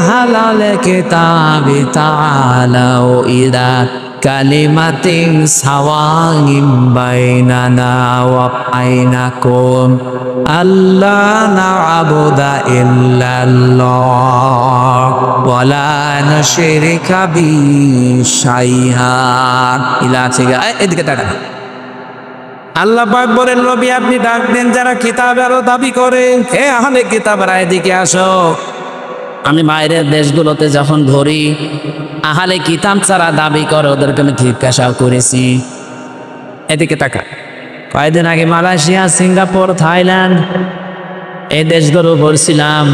হালালে কিতাবি তাআলাউ ইলা কালিমাতিন সাওয়াইন বাইনানা ওয়া বাইনাকুম আল্লা না'বুদা ইল্লাল্লাহ ওয়া লা নুশরিকা বিহি শাইআ। ইলা থেকে এদিকে তাকান। আল্লাহ পাক বলেন, নবী আপনি ডাক দেন যারা কিতাবের দাবি করে, হে আহলে কিতাবরা এদিকে আসো। আমি বাইরের দেশগুলোতে যখন ঘুরি, আহলে কিতাব যারা দাবি করে ওদেরকে আমি জিজ্ঞাসা করেছি, এদিকে তাকা, কয়েকদিন আগে মালয়েশিয়া, সিঙ্গাপুর, থাইল্যান্ড এই দেশগুলো বলছিলাম।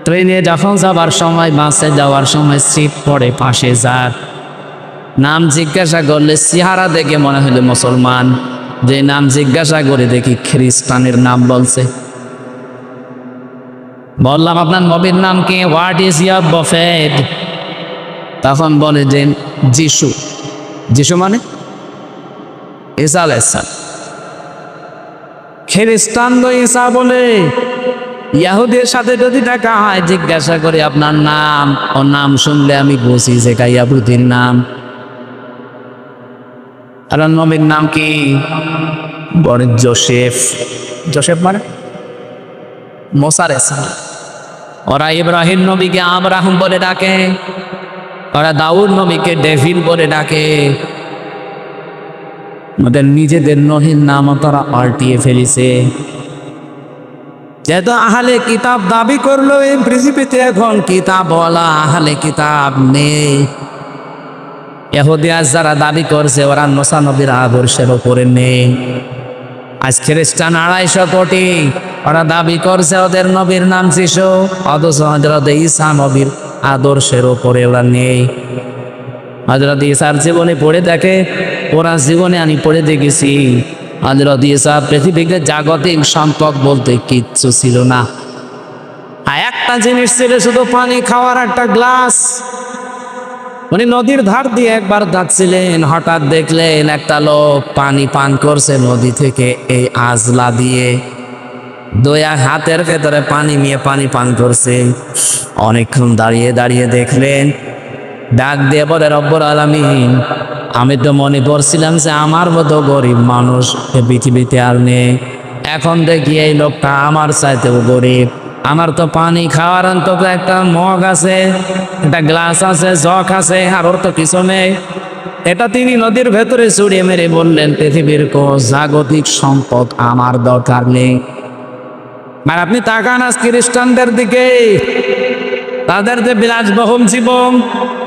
ট্রেনে যখন যাওয়ার সময়, বাসে যাওয়ার সময় সিট পড়ে পাশে, যার নাম জিজ্ঞাসা করলে চেহারা দেখে মনে হলো মুসলমান, যে নাম জিজ্ঞাসা করে দেখি খ্রিস্টানের নাম বলছে। বললাম আপনার নবীর নাম কি? What is year prophet? তখন বলে যে যিশু। যিশু মানে ঈসা আলাইহিস সালাম। খ্রিস্টান তো ঈসা বলে। ইহুদির সাথে যদি দেখা হয়, জিজ্ঞাসা করে আপনার নাম, ও নাম শুনলে আমি বুঝি যে ইয়াহুদির নাম। আর নবীর নাম কি? বলে জোসেফ। জোসেফ মানে মুসা আলাইহিস সালাম। ওরা ইব্রাহিম নবীকে আব্রাহাম বলে ডাকে, ওরা দাউদ নবীকে ডেভিড বলে ডাকে। ওদের নিজেদের নবীর নাম তারা পাল্টিয়ে ফেলেছে। যেহেতু আহলে কিতাব দাবি করলো, এই পৃথিবীতে এখন কিতাব বলা আহলে কিতাব নেই। ইহুদিয়া যারা দাবি করছে ওরা মুসা নবীর আদর্শের উপরে নেই। আজ খ্রিস্টান 250 কোটি, ওরা দাবি করছে ওদের নবীর নাম যিশু, অথচ হযরত ঈসা নবীর আদর্শের উপরে ওরা নেই। হযরত ঈসার জীবনে পড়ে দেখে, ওরা জীবনে আমি পড়ে দেখেছি হযরত ঈসা পৃথিবীতে জাগতিক সম্পদ বলতে কিচ্ছু ছিল না। আর একটা জিনিস ছিল, শুধু পানি খাওয়ার একটা গ্লাস। উনি নদীর ধার দিয়ে একবার যাচ্ছিলেন, হঠাৎ দেখলেন একটা লোক পানি পান করছে নদী থেকে এই আজলা দিয়ে। দয়া হাতের ভেতরে পানি নিয়ে পানি পান করছে। অনেকক্ষণ দাঁড়িয়ে দাঁড়িয়ে দেখলেন, ডাক দিয়ে বলে রব্বুল আলামিন, আমি তো মনে করছিলাম যে আমার মতো গরিব মানুষ এ পৃথিবীতে আর নেই। এখন দেখি এই লোকটা আমার চাইতেও গরিব। আমার তো পানি খাওয়ার অন্তত একটা মগ আছে, একটা গ্লাস আছে, জগ আছে, আর ওর তো কিছু নেই। এটা তিনি নদীর ভেতরে ছুড়ে মেরে বললেন, পৃথিবীর কোন জাগতিক সম্পদ আমার দরকার নেই। আর আপনি তাকান আজ খ্রিস্টানদের দিকে, তাদের যে বিলাসবহুল জীবন,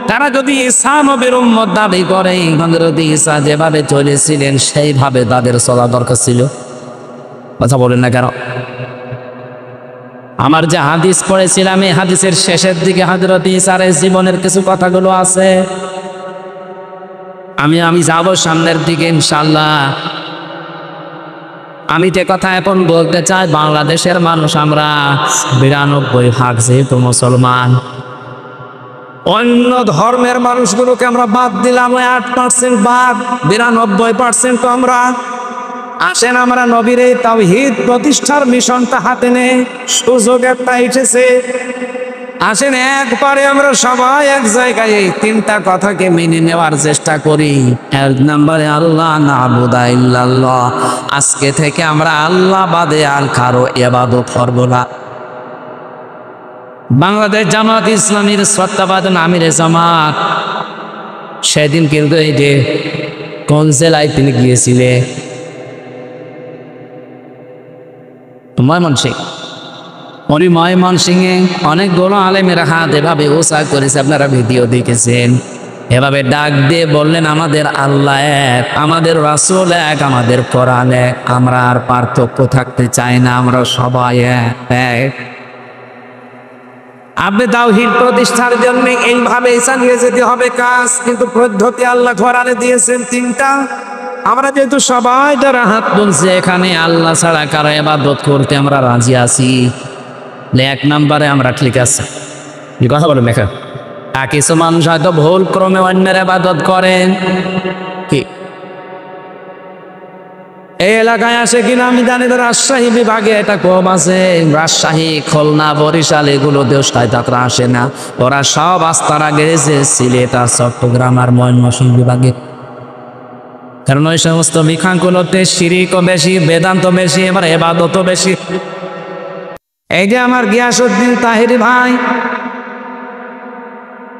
তারা যদি ঈসা নবীর উম্মত দাবি করে, হযরত ঈসা যেভাবে চলেছিলেন সেইভাবে তাদের চলা দরকার ছিল। কথা বলেন না কেন? আমার যে হাদিস পড়েছিলাম, এই হাদিসের শেষের দিকে হযরত ঈসার জীবনের কিছু কথাগুলো আছে। আমি যাব সামনের দিকে ইনশাআল্লাহ। আমি যে কথা এখন বলতে চাই, বাংলাদেশের মানুষ আমরা 92% যেহেতু মুসলমান, অন্য ধর্মের মানুষগুলোকে আমরা বাদ দিলাম, 8% বাদ, 92% তো আমরা। আসেন আমরা নবীর এই তাওহীদ প্রতিষ্ঠার মিশনটা হাতে নেই, সুযোগ একটা এসেছে। আসেন একবারে আমরা সবাই এক জায়গায় এই 3টা কথাকে মেনে নেওয়ার চেষ্টা করি। 1 নম্বরে আল্লাহ না'বুদা ইল্লাল্লাহ, আজকে থেকে আমরা আল্লাহ বাদে আর কারো ইবাদত করব না। বাংলাদেশ জামাত ইসলামীর শ্রদ্ধাভাজন আমির জামাত সেদিন কিন্তু এই যে কোন জেলায় তিনি গিয়েছিলেন? ময়মনসিংহ। উনি ময়মনসিংহে অনেকগুলো আলেমের হাত এভাবে উঁচা করেছে, আপনারা ভিডিও দেখেছেন। এভাবে ডাক দিয়ে বললেন, আমাদের আল্লাহ এক, আমাদের রাসূল এক, আমাদের কোরআন এক, আমরা আর পার্থক্য থাকতে চাই না, আমরা সবাই এক। আপনি তাওহীদ প্রতিষ্ঠার জন্য এইভাবে চালিয়ে যেতে হবে কাজ, কিন্তু পদ্ধতি আল্লাহ কোরআনে দিয়েছেন 3টা। আমরা যেহেতু সবাই যারা হাত তুলছে এখানে আল্লাহ ছাড়া কারো ইবাদত করতে আমরা রাজি আছি, 1 নম্বরে আমরা ঠিক আছে। কথা বলেন দেখা, কিছু মানুষ হয়তো ভুল ক্রমে অন্যের ইবাদত করেন। কি এই এলাকায় আসে কিনা আমি জানি না, রাজশাহী বিভাগে এটা কম আছে। রাজশাহী, খুলনা, বরিশাল এগুলোতেও শয়তানরা আসে না, ওরা সব আস্তারা গেছে সিলেট আর চট্টগ্রাম আর ময়মনসিংহ বিভাগে। কারণ ওই সমস্ত মিখানগুলোতে শিরিকও বেশি, বেদান্ত বেশি, এবার ইবাদতও বেশি। এই যে আমার গিয়াসউদ্দিন তাহেরি ভাই,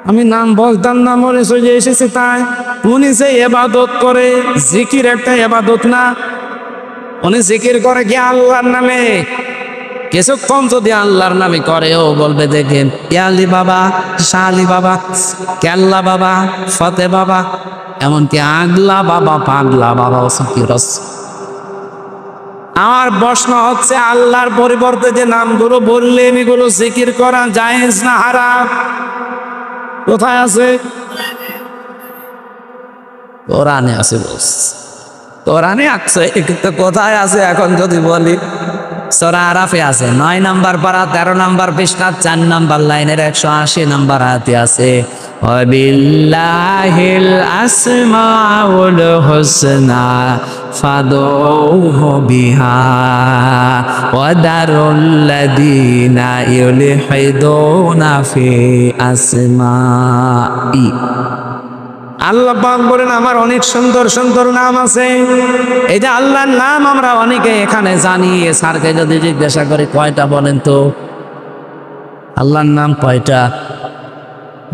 আমি নাম বলতাম না, মনে চলে এসেছে তাই। উনি যে ইবাদত করে, জিকির একটা ইবাদত না? উনি জিকির করে কি আল্লাহর নামে? কিছুক্ষণ যদি আল্লাহর নামে করে, ও বলবে দেখেন ইয়ালি বাবা, শালি বাবা, কেল্লা বাবা, ফতে বাবা, এমনকি আগলা বাবা পাগলা বাবা রস। আমার প্রশ্ন হচ্ছে, আল্লাহর পরিবর্তে যে নামগুলো বললেন এগুলো জিকির করা জায়েজ না হারাম? কোথায় আছে? কোরআনে আছে। কোরআনে আছে, কিন্তু কোথায় আছে এখন যদি বলি? সূরা আরাফে আছে, 9 নম্বর পারা 13 নম্বর পৃষ্ঠা 4 নম্বর লাইনের 180 নম্বর আয়াতে আছে, ওয়াবিল্লাহিল আসমাউল হুসনা ফাদউহু বিহা ওয়াদারুল লাযিনা ইউলহিদুনা ফি আসমাই। আল্লাহ পাক বলেন, আমার অনেক সুন্দর সুন্দর নাম আছে। এই যে আল্লাহর নাম আমরা অনেকে এখানে জানি, স্যারকে যদি জিজ্ঞাসা করি কয়টা বলেন তো, আল্লাহর নাম কয়টা?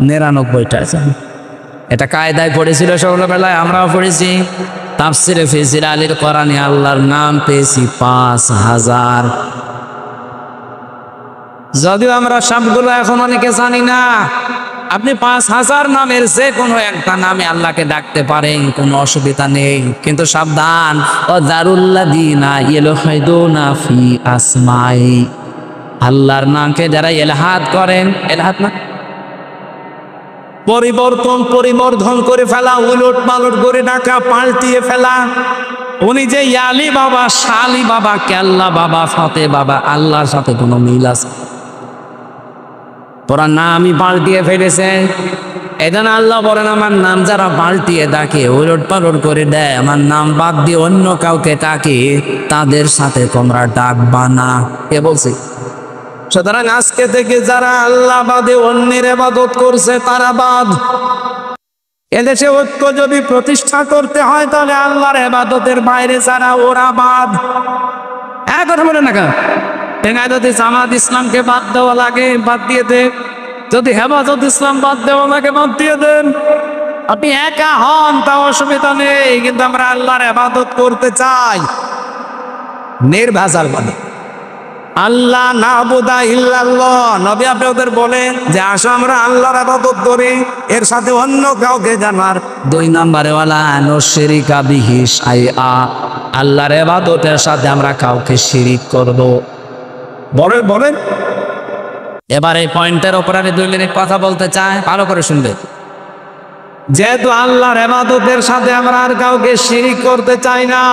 99টা আছে। এটা কায়দায় পড়েছিল ছোটবেলায়, আমরাও পড়েছি। তাফসিরে ফিজির আলীর কোরআনে আল্লাহর নাম পেয়েছি 5000। যদিও আমরা সবগুলো এখন অনেকে জানি না। আপনি 5000 নামের যে কোনো একটা নামে আল্লাহকে ডাকতে পারেন, কোনো অসুবিধা নেই। কিন্তু সাবধান, ওয়াদারুল্লাযিনা ইউলহিদুনা ফি আসমাই, আল্লাহর নামকে যারা ইলহাদ করেন, ইলহাদ না পরিবর্ধন করে ফেলা, উলট পালট করে ডাকা, পাল্টিয়ে ফেলা। উনি যে ইয়ালি বাবা, শালি বাবা, কেল্লা বাবা, ফতে বাবা, আল্লাহর সাথে কোনো মিল আছে? তোরা নামই পাল্টিয়ে ফেলেছে। এখানে আল্লাহ বলেন, আমার নাম যারা পাল্টিয়ে ডাকে, উলট পালট করে দেয়, আমার নাম বাদ দিয়ে অন্য কাউকে ডাকে, তাদের সাথে তোমরা ডাকবা না। কে বলছে? সুতরাং আজকে থেকে যারা আল্লাহ বাদে অন্যের ইবাদত করছে তারা বাদ। এদেশে ঐক্য যদি প্রতিষ্ঠা করতে হয়, তাহলে আল্লাহর ইবাদতের বাইরে যারা, ওরা বাদ। কথা বলে না কেন? যদি জামাত ইসলামকে বাদ দেওয়া লাগে, বাদ দিয়ে দেন। যদি হেফাজত ইসলাম বাদ দেওয়া লাগে, বাদ দিয়ে দেন। আপনি একা হন, তা অসুবিধা নেই, কিন্তু আমরা আল্লাহর ইবাদত করতে চাই নির্ভেজাল ভাবে। আল্লাহ নাবুদা ইল্লাল্লাহ, নবী আপনি ওদের বলেন যে আসো আমরা আল্লাহর ইবাদত করি, এর সাথে অন্য কাউকে জানার। 2 নম্বরে ওয়ালা নুশরিকা বিহি শাইআ, আল্লাহর ইবাদতের সাথে আমরা কাউকে শিরিক করব। বলেন। এবার এই পয়েন্টের উপরে আমি 2 মিনিট কথা বলতে চাই, ভালো করে শুনবে। যেহেতু আল্লাহর ইবাদতের সাথে আমরা আর কাউকে শিরিক করতে চাই না,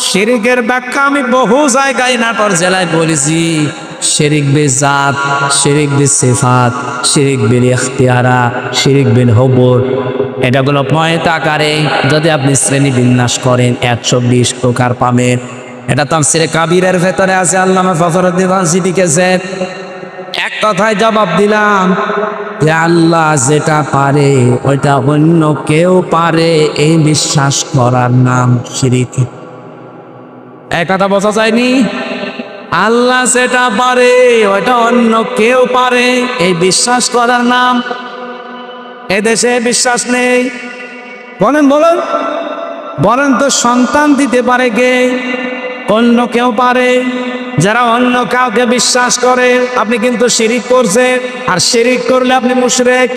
শিরিকের ব্যাখ্যা আমি বহু জায়গায় নাটোর জেলায় বলেছি। শিরিক বিল জাত, শিরিক বিল সিফাত, শিরিক বিল ইখতিয়ারা, শিরিক বিল হুবুর, এটাগুলো পয়েন্ট আকারে যদি আপনি শ্রেণী বিন্যাস করেন 120 প্রকার পাবেন। এটা তাফসীরে কাবীরের ভেতরে আছে, আল্লামা ফখরুদ্দীন রাজি লিখেছেন। এক কথায় জবাব দিলাম যে আল্লাহ যেটা পারে ওইটা অন্য কেউ পারে, এই বিশ্বাস করার নাম শিরিক। এক কথা বোঝা যায়নি? আল্লাহ যেটা পারে ওইটা অন্য কেউ পারে, এই বিশ্বাস করার নাম। এদেশে বিশ্বাস নেই। বলেন তো, সন্তান দিতে পারে কে? অন্য কেউ পারে। যারা অন্য কাউকে বিশ্বাস করে, আপনি কিন্তু শিরিক করছেন, আর শিরিক করলে আপনি মুশরিক।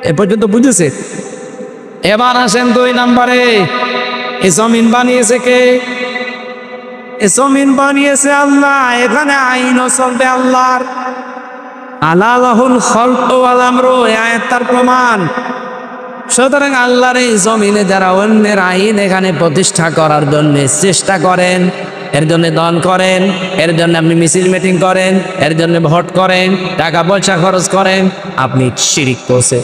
এ পর্যন্ত বুঝেছে? এবার আসেন 2 নম্বরে, এই জমিন বানিয়েছে কে? জমিন বানিয়েছে আল্লাহ, এখানে আইনও চলবে আল্লাহর। আলাহুল খালকু ওয়াল আমরু, আয়াত তার প্রমাণ। সুতরাং আল্লাহর এই জমিনে যারা অন্যের আইন এখানে প্রতিষ্ঠা করার জন্য চেষ্টা করেন, এর জন্য দল করেন, এর জন্য আপনি মিছিল মিটিং করেন, এর জন্য ভোট করেন, টাকা পয়সা খরচ করেন, আপনি শিরিক করছেন।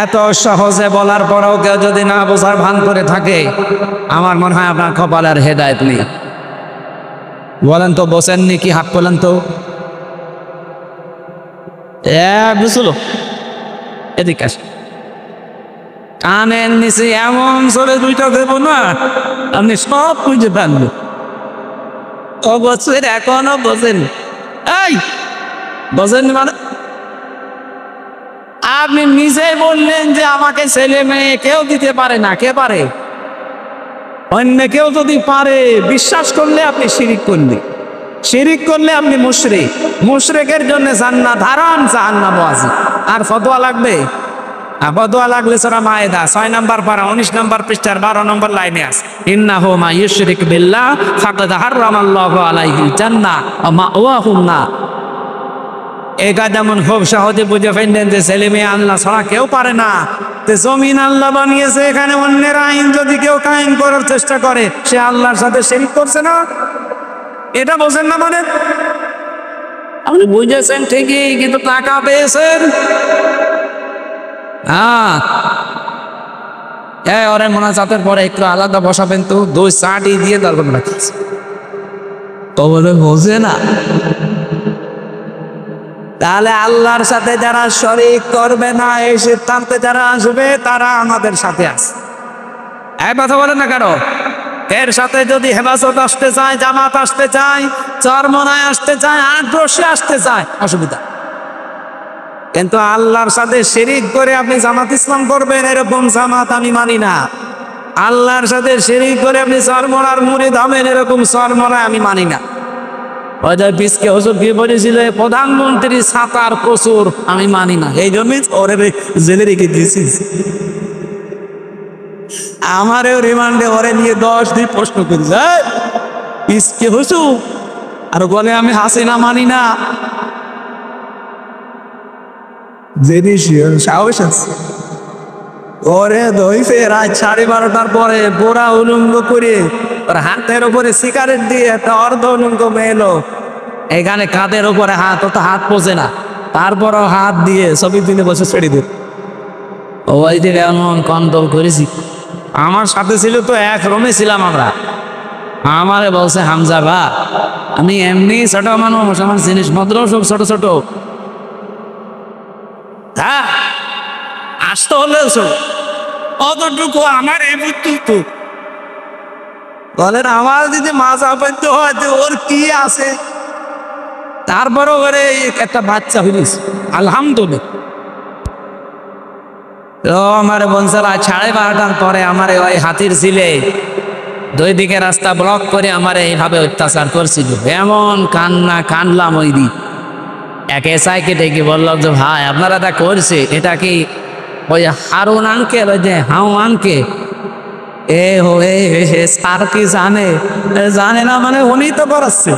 এত সহজে বলার পরেও কেউ যদি না বোঝার ভান করে থাকে, আমার মনে হয় আপনার কপালের হেদায়েত নেই। বলেন তো, বোঝেননি কি? হাত বলেন তো। বুঝলো? এদিকে আসেন। কানের নিচে এমন চলে 2টা দেব না, আপনি সব বুঝে পারবেন। অবশ্যই এখনো বোঝেন। এই বোঝেন মানে? আপনি নিজেই বললেন যে আমাকে ছেলে মেয়ে কেউ দিতে পারে না। কে পারে? অন্য কেউ যদি পারে, বিশ্বাস করলে আপনি শিরিক করলে, শিরিক করলে আপনি মুশরিক। মুশরিকের জন্য জান্নাত হারাম, জাহান্নামও আছে। আর ফতোয়া লাগবে? আবদুয়া লাগলে সূরা মায়েদা 6 নম্বর পারা 19 নম্বর পৃষ্ঠার 12 নম্বর লাইনে আছে, ইন্নাহু মা ইউশরিক বিল্লাহ ফাকাদ হারামাল্লাহু আলাইহিল জান্নাহ ওয়া মাওয়াহুন নার। এটা যেমন খুব সহজে বুঝে ফেললেন যে ছেলে মেয়ে আল্লাহ ছাড়া কেউ পারে না, তো জমিন আল্লাহ বানিয়েছে, এখানে অন্যের আইন যদি কেউ কায়েম করার চেষ্টা করে সে আল্লাহর সাথে শিরক করছে না, এটা বোঝেন না? মানে আপনি বুঝেছেন ঠিকই, কিন্তু টাকা পেয়েছেন। ওরে মোনাজাতের পরে একটু আলাদা বসাবেন তো, 2 চাটি দিয়ে তারপর রাখিস, তো বলে বোঝে না। তাহলে আল্লাহর সাথে যারা শরীক করবে না এই সিদ্ধান্তে যারা আসবে তারা আমাদের সাথে আছে। এক কথা বলে না কারো, এর সাথে যদি হেফাজত আসতে চায়, জামাত আসতে চায়, চরমনায় আসতে চায়, আগ্রসে আসতে চায়, অসুবিধা। কিন্তু আল্লাহর সাথে শিরিক করে আপনি জামাত ইসলাম করবেন, এরকম জামাত আমি মানি না। আল্লাহর সাথে শিরিক করে আপনি চরমনার মুরিদ হবেন, এরকম চরমনা আমি মানি না। অজয় পিসকে হুজুর কি বলেছিল, প্রধানমন্ত্রী ছাতার প্রচুর, আমি মানি না, এই জন্যই ওরে জেলে রেখে দিয়েছিস। আমারও রিমান্ডে ওরে নিয়ে 10 দিন প্রশ্ন করি, পিসকে হুজুর আর বলে আমি হাসিনা মানি না। সাহস আছে ওরে ধইছে রাত 12:30টার পরে বোরা উলঙ্গ করে ওর হাতের উপরে সিগারেট দিয়ে একটা অর্ধ উলঙ্গ মেলো, এখানে কাঁধের উপরে হাত, ও তো হাত পোষে না, তারপরও হাত দিয়ে ছবি তুলে বসে ছেড়ে দিল। ওই দিকে এমন কন্ট্রোল করেছি। আমার সাথে ছিল তো এক রুমে ছিলাম আমরা, আমারে বলছে হামজা বা আমি এমনি ছোট মানুষ, আমার জিনিসপত্র সব ছোট ছোট, হ্যাঁ আসতে হলে অতটুকু আমার এই বুদ্ধি বলেন, আমার যদি মাজা পেতে হয় ওর কি আছে। তারপরও ওরে একটা বাচ্চা হইলিস আলহামদুলিল্লাহ। তো আমার বংশরা 12:30টার পরে আমার ওই হাতির ছিলে 2 দিকে রাস্তা ব্লক করে আমার এইভাবে অত্যাচার করছিল, এমন কান্না কানলাম। ওই দিন এক এসআইকে ডেকে বললাম যে ভাই আপনারা তা করছে, এটা কি ওই হারুন আঙ্কেল, ওই যে হাউ আঙ্কেল এ হয়ে স্যার কি জানে না, মানে উনি তো করাচ্ছে।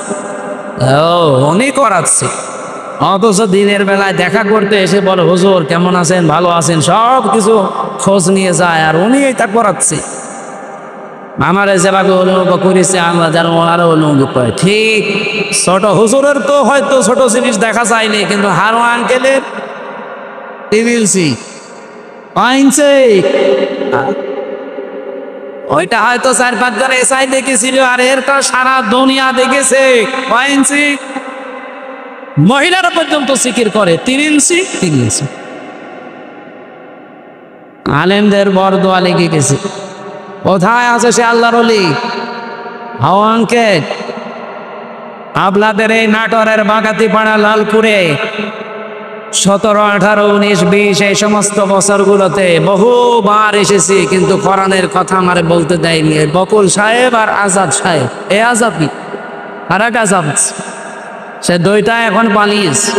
ও উনি করাচ্ছে, অথচ দিনের বেলায় দেখা করতে এসে বলে হুজুর কেমন আছেন, ভালো আছেন, সব কিছু খোঁজ নিয়ে যায়, আর উনি এটা করাচ্ছে। আমার যেভাবে অনুভব করেছে আমরা যেন আরো অনুভব করে। ঠিক ছোট হুজুরের তো হয়তো ছোট জিনিস দেখা যায়নি, কিন্তু হারু আঙ্কেলের টিভিলসি পাইনছে, ওইটা হয়তো 4-5 জন এসআই দেখেছিল, আর এরটা সারা দুনিয়া দেখেছে। পাইনছি মহিলারা পর্যন্ত জিকির করে 3 ইঞ্চি। আলেমদের বরদোয়া লেগে গেছে। কোথায় আছে সে আল্লাহর ওলি? হাওয়াঙ্কে আপনাদের এই নাটোরের বাগাতিপাড়া লালপুরে 17, 18, 19, 20 এই সমস্ত বছরগুলোতে বহুবার এসেছি, কিন্তু কোরআনের কথা আমারে বলতে দেয়নি। বকুল সাহেব আর আজাদ সাহেব, এ আজাদ কি আর এক আজাদ, সে 2টা এখন পালিয়েছে।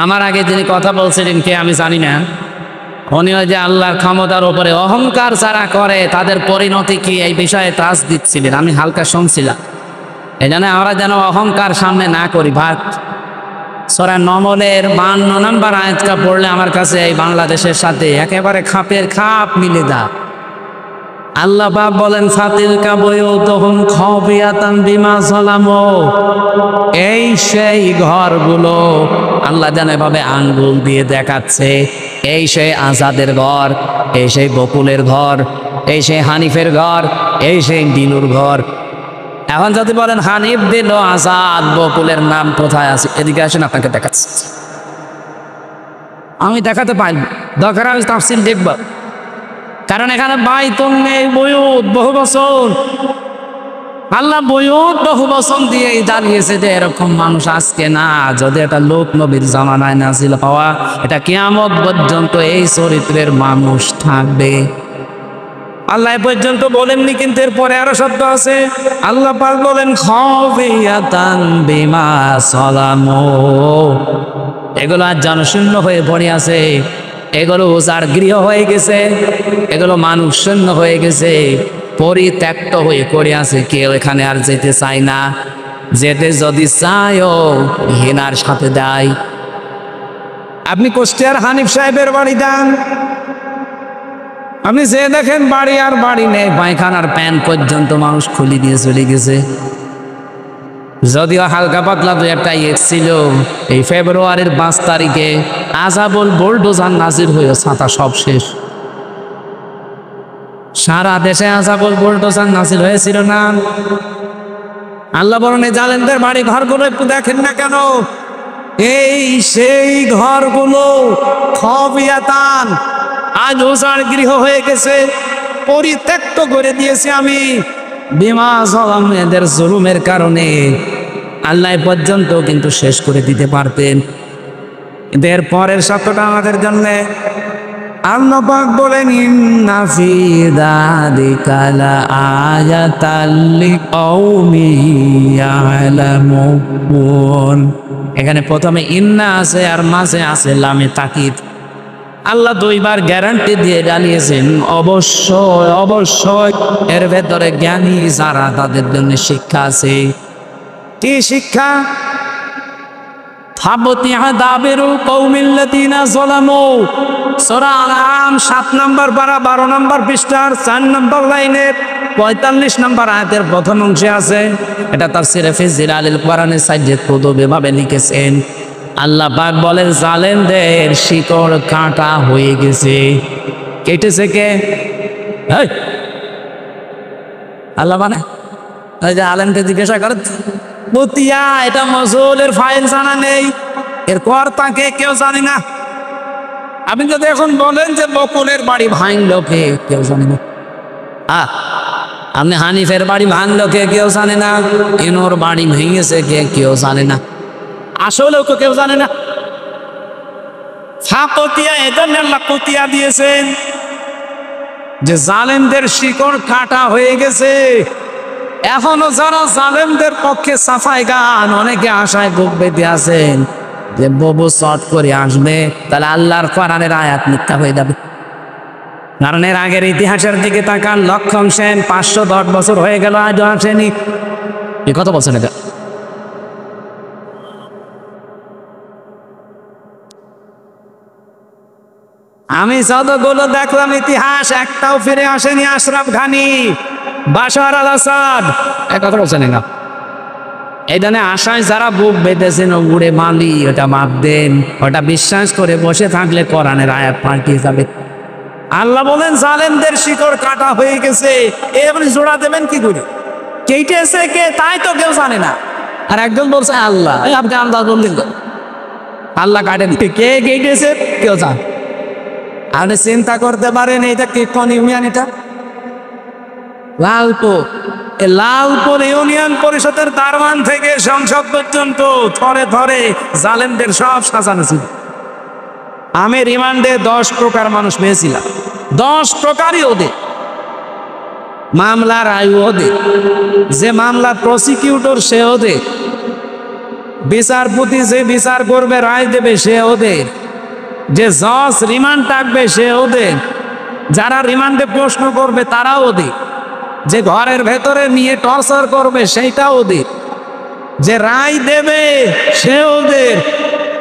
আমার আগে যিনি কথা বলছিলেন কে আমি জানি না, উনি ওই যে আল্লাহর ক্ষমতার উপরে অহংকার যারা করে তাদের পরিণতি কি এই বিষয়ে তাজ দিচ্ছিলেন, আমি হালকা শুনছিলাম। এই জন্য আমরা যেন অহংকার সামনে না করি। ভাত সূরা নমলের 52 নম্বর আয়াতটা পড়লে আমার কাছে এই বাংলাদেশের সাথে একেবারে খাপের খাপ মিলে দা। আল্লাহ পাক বলেন ফাতিলকা বুয়ুতুহুম খাবিয়াতান বিমা যালামু, এই সেই ঘরগুলো আল্লাহ যেন এভাবে আঙ্গুল দিয়ে দেখাচ্ছে, এই সেই আজাদের ঘর, এই সেই বকুলের ঘর, এই সেই হানিফের ঘর, এই সেই দিনুর ঘর। এখন যদি বলেন হানিফ, দিল, আজাদ, বকুলের নাম কোথায় আছে, এদিকে আসেন আপনাকে দেখাচ্ছি। আমি দেখাতে পারি, দরকার আমি তাফসীর দেখব, কারণ এখানে বাইতুন নেই, বুয়ুত বহু বচন। আল্লাহ বুয়ুত বহু বচন দিয়েই জানিয়েছে যে এরকম মানুষ আজকে না, যদি এটা লোক নবীর জামানায় নাজিল হওয়া, এটা কিয়ামত পর্যন্ত এই চরিত্রের মানুষ থাকবে। আল্লাহ পর্যন্ত বলেননি, কিন্তু এরপরে আরো শব্দ আছে। আল্লাহ পাক বলেন খাবিয়াতান বিমা যালামু, এগুলো আজ জনশূন্য হয়ে পড়ে আছে, এগুলো উজাড় গৃহ হয়ে গেছে, এগুলো মানুষ শূন্য হয়ে গেছে, পরিত্যক্ত হয়ে পড়ে আছে। কেউ এখানে আর যেতে চায় না, যেতে যদি চায়ও ঘৃণার সাথে দেয়। আপনি কুষ্টিয়ার হানিফ সাহেবের বাড়ি যান, আপনি যে দেখেন বাড়ি আর বাড়ি নেই, পায়খানার প্যান পর্যন্ত মানুষ খুলে দিয়ে চলে গেছে। যদিও হালকা পাতলা দু একটা ছিল, এই ফেব্রুয়ারির 5 তারিখে আযাবুল বুলডোজার নাজির হয়ে ছাতা সব শেষ। সারা দেশে আযাবুল বুলডোজার নাজির হয়েছিল না? আল্লাহ বলেন এই জালেমদের বাড়ি ঘরগুলো একটু দেখেন না কেন, এই সেই ঘরগুলো খবিয়াতান, আজ উজাড় গৃহ হয়ে গেছে, পরিত্যক্ত করে দিয়েছি আমি। বিমা জলাম, এদের জুলুমের কারণে আল্লাহ পর্যন্ত কিন্তু শেষ করে দিতে পারতেন। এদের পরের শব্দটা আমাদের জন্য আল্লাহ পাক বলেন ইন্না ফি যালিকা লাআয়াতাল লিকাউমিন ইয়ালামুন। এখানে প্রথমে ইন্না আছে আর মাঝে আছে লামে তাকিদ। আল্লাহ দুইবার গ্যারান্টি দিয়ে জানিয়েছেন অবশ্যই অবশ্যই এর ভেতরে জ্ঞানী যারা তাদের জন্য শিক্ষা আছে। কি শিক্ষা? ফাবতিহা দাবিরু কওমিল্লাযিনা যালামু, সূরা আল-আনআম 7 নম্বর পারা 12 নম্বর পৃষ্ঠার 4 নম্বর লাইনের 45 নম্বর আয়াতের প্রথম অংশে আছে। এটা তাফসীরে ফি জিলালিল কোরআনের সাইডে ভাবে লিখেছেন। আল্লাহ পাক বলেন জালেমদের শিকড় কাঁটা হয়ে গেছে। কেটেছে কে? এই আল্লাহ মানে ওই যে আলেমকে জিজ্ঞাসা করে মতিয়া, এটা মজুলের ফাইল জানা নেই, এর কর্তাকে কেউ জানে না। আপনি যদি এখন বলেন যে বকুলের বাড়ি ভাঙলো কে, কেউ জানে না। আপনি হানিফের বাড়ি ভাঙলো কে, কেউ জানে না। ইনোর বাড়ি ভেঙেছে কে, কেউ জানে না। আসলেও তো কেউ জানে না। ফাকতিয়া, এজন্য আল্লাহ কতিয়া দিয়েছেন যে জালেমদের শিকড় কাটা হয়ে গেছে। এখনো যারা জালেমদের পক্ষে সাফাই গান, অনেকে আশায় বুক বেঁধে আছেন যে ববু শর্ট করে আসবে, তাহলে আল্লাহর কোরআনের আয়াত মিথ্যা হয়ে যাবে। কারণ এর আগের ইতিহাসের দিকে তাকান, লক্ষণ সেন 510 বছর হয়ে গেল আজও আসেনি। এই কথা বলছেন এটা? আমি যতগুলো দেখলাম ইতিহাস, একটাও ফিরে আসেনি। আশরাফ ঘানি, বাশার আল আসাদ, এই কথা বলছেন না। এই ধরনের আশায় যারা বুক বেঁধেছেন, উড়ে মালি ওটা মাপ দেন, ওটা বিশ্বাস করে বসে থাকলে কোরআনের আয়াত পাল্টিয়ে যাবে। আল্লাহ বলেন জালেমদের শিকড় কাটা হয়ে গেছে, এবারে জোড়া দেবেন কি করে? কেটেছে কে তাই তো কেউ জানে না। আর একজন বলছে আল্লাহ, আপনি আল্লাহ বললেন আল্লাহ কাটেন, কে কেটেছে কেউ জানে। আপনি চিন্তা করতে পারেন এটা কি কোন ইউনিয়ন? এটা লালপুর। লালপুর ইউনিয়ন পরিষদের দারওয়ান থেকে সংসদ পর্যন্ত থরে থরে জালেমদের সব সাজানো ছিল। আমি রিমান্ডে 10 প্রকার মানুষ পেয়েছিলাম। 10 প্রকারই ওদের মামলার আয়ু, ওদের যে মামলার প্রসিকিউটর সে ওদের, বিচারপতি যে বিচার করবে রায় দেবে সে ওদের, যে জজ রিমান্ড থাকবে সে ওদের, যারা রিমান্ডে প্রশ্ন করবে তারা ওদের, যে ঘরের ভেতরে নিয়ে টর্চার করবে সেইটা ওদের, যে রায় দেবে সে ওদের।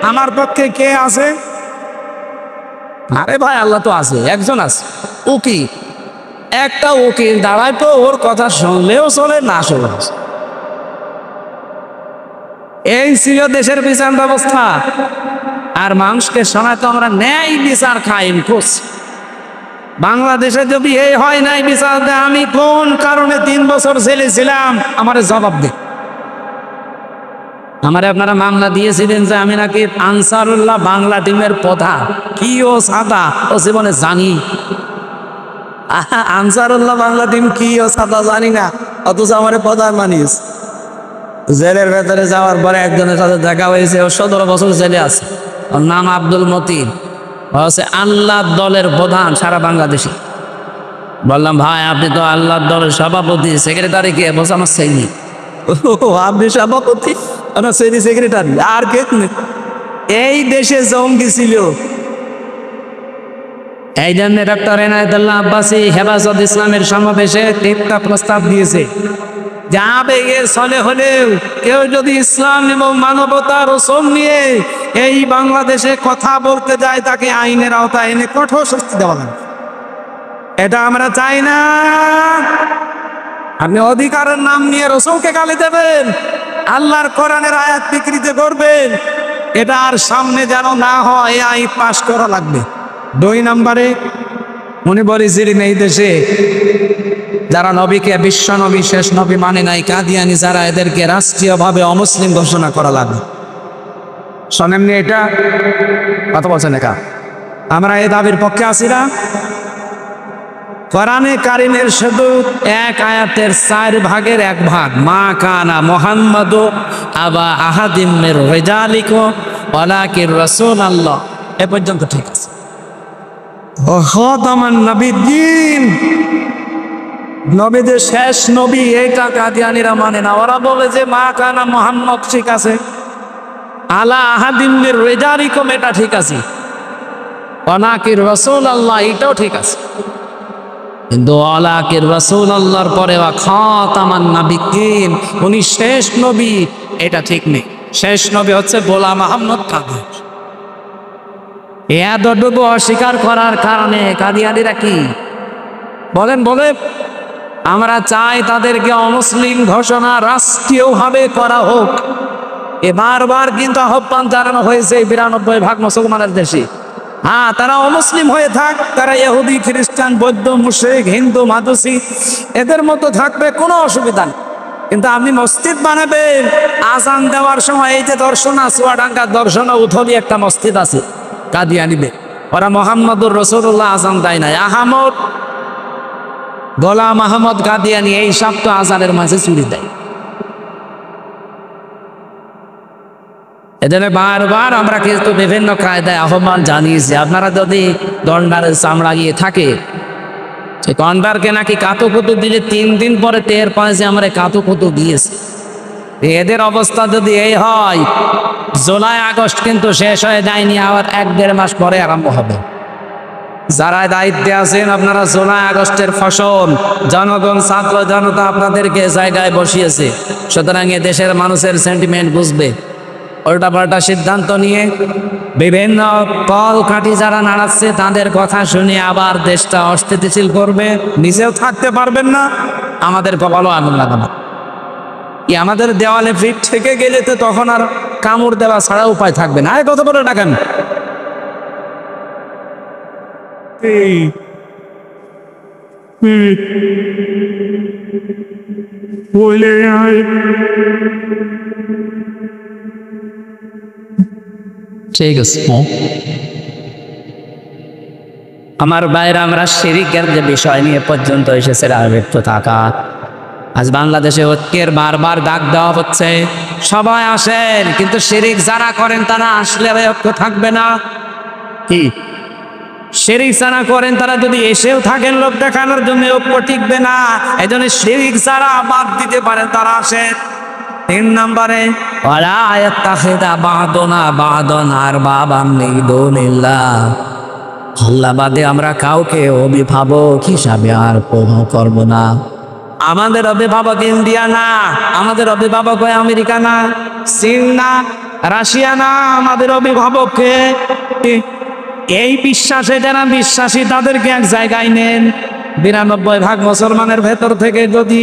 আমার পক্ষে কে আছে? আরে ভাই আল্লাহ তো আছে, একজন আছে উকিল। একটা উকিল দাঁড়ায় তো ওর কথা শুনলেও চলে, না শুনলে। এই ছিল দেশের বিচার ব্যবস্থা। আর মানুষকে শোনায় তো আমরা ন্যায় বিচার কায়েম করছি। বাংলাদেশে যদি এই হয় নাই বিচার দেয়, আমি কোন কারণে 3 বছর জেলে ছিলাম আমার জবাব দে। আমারে আপনারা মামলা দিয়েছিলেন যে আমি নাকি আনসারুল্লাহ বাংলা টিমের প্রধান। কি ও সাদা ও জীবনে জানি আনসারুল্লাহ বাংলা টিম কি ও সাদা জানি না, অথচ আমার প্রধান মানিস। জেলের ভেতরে যাওয়ার পরে একজনের সাথে দেখা হয়েছে, ও 17 বছর জেলে আছে। ওর নাম আব্দুল মতিন, ও হচ্ছে আল্লাহর দলের প্রধান সারা বাংলাদেশে। বললাম ভাই আপনি তো আল্লাহর দলের সভাপতি, সেক্রেটারি কে? বলছে আমার সেইনি। আপনি সভাপতি, আমার সেক্রেটারি, আর কে? এই দেশে জঙ্গি ছিল। এই জন্য ডক্টর এনায়েতুল্লাহ আব্বাসী হেফাজত ইসলামের সমাবেশে একটা প্রস্তাব দিয়েছে, যা বেগে চলে হলেও কেউ যদি ইসলাম এবং মানবতার রসম নিয়ে এই বাংলাদেশে কথা বলতে যায় তাকে আইনের আওতায় এনে কঠোর শাস্তি দেওয়া লাগবে। এটা আমরা চাই না। আপনি অধিকারের নাম নিয়ে রসুলকে গালি দেবেন, আল্লাহর কোরআনের আয়াত বিকৃতি করবেন, এটা আর সামনে যেন না হয় আইন পাশ করা লাগবে। 2 নম্বরে উনি বলেছিলেন এই দেশে যারা নবীকে বিশ্ব নবী শেষ নবী মানে নাই, কাদিয়ানি যারা, এদেরকে রাষ্ট্রীয়ভাবে অমুসলিম ঘোষণা করা লাগবে। শোনেননি এটা? কত বলছেন একা? আমরা এই দাবির পক্ষে আছি না? কোরআনে কারিমের শুধু এক আয়াতের 4 ভাগের 1 ভাগ, মা কানা মুহাম্মাদু আবা আহাদিম মির রিজালিকুম ওয়ালাকিন রাসূলুল্লাহ, এ পর্যন্ত ঠিক আছে। ও খাতামান নবিয়্যিন, নবীদের শেষ নবী, এইটা কাদিয়ানীরা মানে না। ওরা বলে যে মা কানা মুহাম্মদ ঠিক আছে, আলা আহাদিম মির রিজালিকুম এটা ঠিক আছে, ওয়ালাকিন রাসূলুল্লাহ এটাও ঠিক আছে, কিন্তু ওয়ালাকিন রাসূলুল্লাহর পরে ওয়া খাতামান নবিয়্যিন, উনি শেষ নবী, এটা ঠিক নেই। শেষ নবী হচ্ছে গোলাম মুহাম্মদ কাদের। এতটুকু অস্বীকার করার কারণে কাদিয়ানীরা কি বলেন? বলে আমরা চাই তাদেরকে অমুসলিম ঘোষণা রাষ্ট্রীয়ভাবে করা হোক। বারবার কিন্তু আহ্বান জানানো হয়েছে 92% মুসলমানের দেশে। হ্যাঁ, তারা অমুসলিম হয়ে থাক, তারা ইহুদি, খ্রিস্টান, বৌদ্ধ, মুশরিক, হিন্দু, মাদুসি এদের মতো থাকবে, কোনো অসুবিধা নেই। কিন্তু আপনি মসজিদ বানাবেন, আজান দেওয়ার সময় এই যে দর্শনা চুয়াডাঙ্গা দর্শনা উথলি একটা মসজিদ আছে কাদিয়ানীতে, ওরা মুহাম্মদুর রাসূলুল্লাহ আজান দেয় না, আহমদ গোলাম আহমদ কাদিয়ানী এই সব তো আজানের মাঝে চুরি দেয়। এজন্য বারবার আমরা কিন্তু বিভিন্ন কায়দায় আহ্বান জানিয়েছি, আপনারা যদি দণ্ডারের চামড়া গিয়ে থাকে, সেই গন্ডারকে নাকি কাতুকুতু দিলে 3 দিন পরে টের পায় যে আমরা কাতুকুতু দিয়েছি। এদের অবস্থা যদি এই হয়, জুলাই আগস্ট কিন্তু শেষ হয়ে যায়নি, আবার 1-1.5 মাস পরে আরম্ভ হবে। যারা দায়িত্বে আছেন আপনারা জুলাই আগস্টের ফসল জনগণ, ছাত্র জনতা আপনাদেরকে জায়গায় বসিয়েছে, সুতরাং এ দেশের মানুষের সেন্টিমেন্ট বুঝবে। উল্টাপাল্টা সিদ্ধান্ত নিয়ে বিভিন্ন কল কাঠি যারা নাড়াচ্ছে তাদের কথা শুনে আবার দেশটা অস্থিতিশীল করবে, নিজেও থাকতে পারবেন না, আমাদের কপালও আগুন লাগানো। কি আমাদের দেওয়ালে ফিট থেকে গেলে তো তখন আর কামড় দেওয়া ছাড়া উপায় থাকবে না। কত বড় টাকান ঠিক আছে আমার বাইরে, আমরা শিরিকের যে বিষয় নিয়ে পর্যন্ত এসেছে একটু থাকা। আজ বাংলাদেশে ঐক্যের বারবার ডাক দেওয়া হচ্ছে, সবাই আসেন, কিন্তু শিরিক যারা করেন তারা আসলে ঐক্য থাকবে না। কি শিরিক যারা করেন তারা যদি এসেও থাকেন লোক দেখানোর জন্য, ঐক্য টিকবে না। এই জন্য শিরিক যারা বাদ দিতে পারেন তারা আসেন। 3 নম্বরে ওয়ালা ইয়াত্তাখিদা বা'দুনা বা'দান আরবাবাম মিন দুনিল্লাহ, আল্লাহ বাদে আমরা কাউকে অভিভাবক হিসাবে আর করব না। আমাদের অভিভাবক ইন্ডিয়া না, আমাদের অভিভাবক আমেরিকা না, চীন না, রাশিয়া না, আমাদের অভিভাবককে এই বিশ্বাসে যারা বিশ্বাসী তাদেরকে এক জায়গায় নেন। 92% মুসলমানের ভেতর থেকে যদি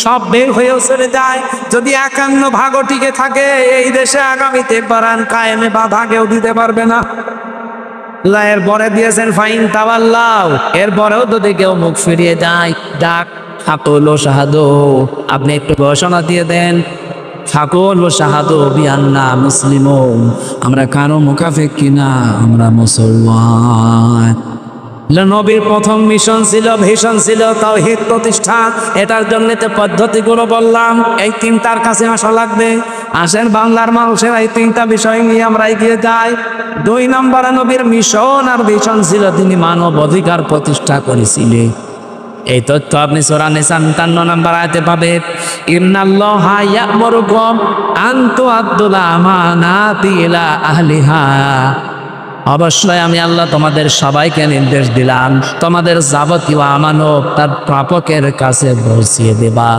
সব বের হয়েও চলে যায়, যদি 51% টিকে থাকে, এই দেশে আগামীতে কোরআন কায়েমে বাধা কেউ দিতে পারবে না। এর পরে দিয়েছেন ফাইন তাওয়াল্লাও, এরপরেও যদি কেউ মুখ ফিরিয়ে যায়, ডাক ফাকুল শাহাদু, আপনি একটু ঘোষণা দিয়ে দেন, ফাকুল শাহাদু বিআন্না মুসলিমুন, আমরা কারো মুখাফিক কিনা, আমরা মুসলমান। নবীর প্রথম মিশন ছিল, ভিশন ছিল তাওহীদ প্রতিষ্ঠা। এটার জন্য তো পদ্ধতিগুলো বললাম, এই 3টার কাছে আসা লাগবে। আসেন বাংলার মানুষের এই 3টা বিষয় নিয়ে আমরা এগিয়ে যাই। 2 নম্বরে নবীর মিশন আর ভিশন ছিল তিনি মানব অধিকার প্রতিষ্ঠা করেছিলেন। এই তথ্য আপনি সূরা নিসা ৫৫ নম্বর আয়াতে পাবেন। ইন্নাল্লাহা ইয়া'মুরুকুম আন তু'আদ্দুল আমানাতি ইলা আহলিহা, অবশ্যই আমি আল্লাহ তোমাদের সবাইকে নির্দেশ দিলাম তোমাদের যাবতীয় আমানত তার প্রাপকের কাছে পৌঁছিয়ে দেবা।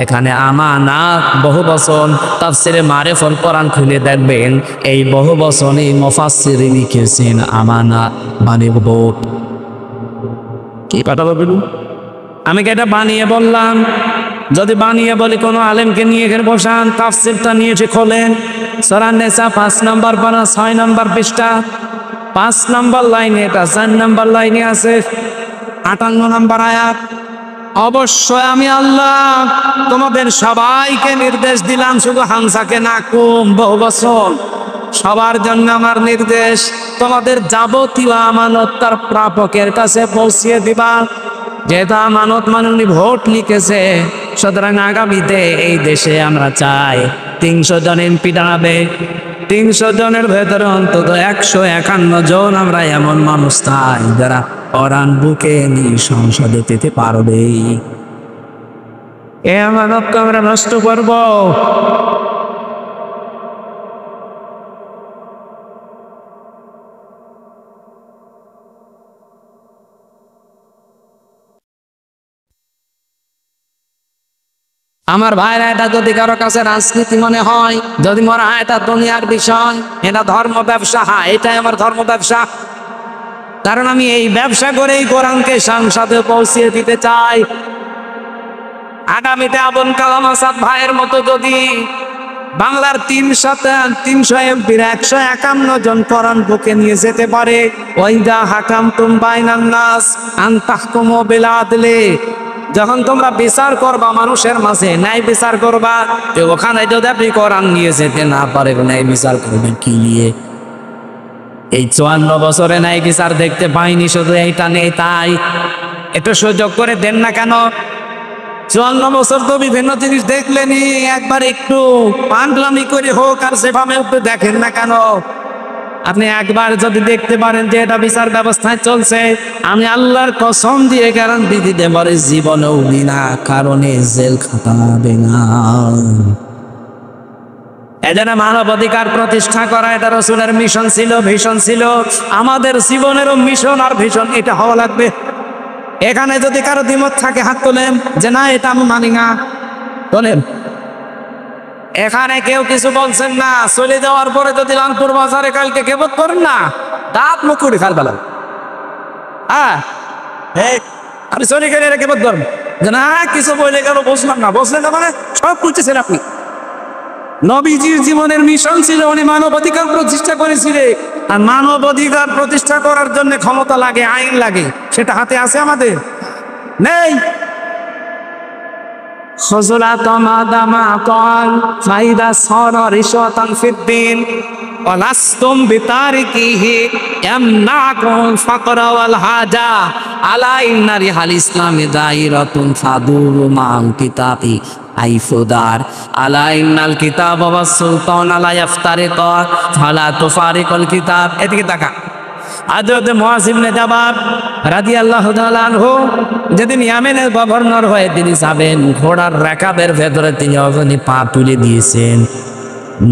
এখানে আমানাত বহু বচন, তাফসিরে মারিফুল কোরআন খুলে দেখবেন এই বহু বচনই মুফাসসির লিখেছেন আমানাত মানে বোধ। কি পাঠাবো বলুন? আমি কি এটা বানিয়ে বললাম? যদি বানিয়ে বলি কোনো আলেমকে নিয়ে এখানে বসান, তাফসিরটা নিয়ে এসে খোলেন, সূরা নিসা ৫ নম্বর পারা ৬ নম্বর পৃষ্ঠা ৫ নম্বর লাইনে, এটা ৪ নম্বর লাইনে আছে ৫৮ নম্বর আয়াত। অবশ্যই আমি আল্লাহ তোমাদের সবাইকে নির্দেশ দিলাম, শুধু হামসাকে না, কুম বহু বছর সবার জন্য আমার নির্দেশ, তোমাদের যাবতীয় আমানত তার প্রাপকের কাছে পৌঁছিয়ে দিবা। যেহেতু আমানত মানে উনি ভোট লিখেছে, সুতরাং আগামীতে এই দেশে আমরা চাই ৩০০ জন এমপি দাঁড়াবে। ৩০০ জনের ভেতরে অন্তত ১৫১ জন আমরা এমন মানুষ চাই যারা কোরআন বুকে নিয়ে সংসদে যেতে পারবে। এ আমানতকে আমরা নষ্ট করব? আমার ভাইরা, এটা যদি কারো কাছে রাজনীতি মনে হয়, যদি মনে হয় এটা দুনিয়ার বিষয়, এটা ধর্ম ব্যবসা, হ্যাঁ এটাই আমার ধর্ম ব্যবসা, কারণ আমি এই ব্যবসা করেই কোরআনকে সংসদে পৌঁছিয়ে দিতে চাই। আগামীতে আবুল কালাম আজাদ ভাইয়ের মতো যদি বাংলার ৩০০ এমপির ১৫১ জন কোরআন বুকে নিয়ে যেতে পারে, ওয়াইদা হাকামতুম বাইনান নাস আন তাহকুমু বিল আদলি, যখন তোমরা বিচার করবা মানুষের মাঝে, ন্যায় বিচার করবা, তো ওখানে যদি আপনি কোরআন নিয়ে যেতে না পারে, ন্যায় বিচার করবেন কি নিয়ে? এই ৫৪ বছরে ন্যায় বিচার দেখতে পাইনি, শুধু এইটা নেই তাই একটু সুযোগ করে দেন না কেন? ৫৪ বছর তো বিভিন্ন জিনিস দেখলেনি, একবার একটু পাগলামি করে হোক আর সেভাবে একটু দেখেন না কেন? আপনি একবার যদি দেখতে পারেন যে এটা বিচার ব্যবস্থায় চলছে, আমি আল্লাহর কসম দিয়ে গ্যারান্টি দিতে পারি জীবনেও বিনা কারণে জেল খাটাবে না। এজন্য মানবাধিকার প্রতিষ্ঠা করা এটা রাসূলের মিশন ছিল, ভিশন ছিল। আমাদের জীবনেরও মিশন আর ভিশন এটা হওয়া লাগবে। এখানে যদি কারো দ্বিমত থাকে হাত তোলেন যে না এটা আমি মানি না, তোলেন। এখানে কেউ কিছু বলছেন না, চলে যাওয়ার পরে যদি লালপুর বাজারে কালকে কেবত করেন না, দাঁত মুখ করে খাল পেলাম। হ্যাঁ আপনি চলে গেলে এটা কেবত করেন যে না কিছু বলে গেল, বসলাম না, বসলেন না মানে সব বুঝতেছেন আপনি। নবীজির জীবনের মিশন ছিল উনি মানবাধিকার প্রতিষ্ঠা করেছিলেন, আর মানবাধিকার প্রতিষ্ঠা করার জন্য ক্ষমতা লাগে, আইন লাগে, সেটা হাতে আছে আমাদের? নেই। خذلت ما قال فإذا صار رشوة في الدين ولستم بتاركه يمنعكم الفقر والحاجة ألا إن ريح الإسلام دائرة تدور مع الكتاب حيث دار ألا إن الكتاب والسلطان لا يفترقان فلا تفارق الكتاب। এদিকে তাকা। হযরত মুআয ইবনে জাবাল রাদিয়াল্লাহু তাআলা আনহু যেদিন ইয়ামেনের গভর্নর হয়ে তিনি যাবেন, ঘোড়ার রাকাবের ভেতরে তিনি অজনী পা তুলে দিয়েছেন।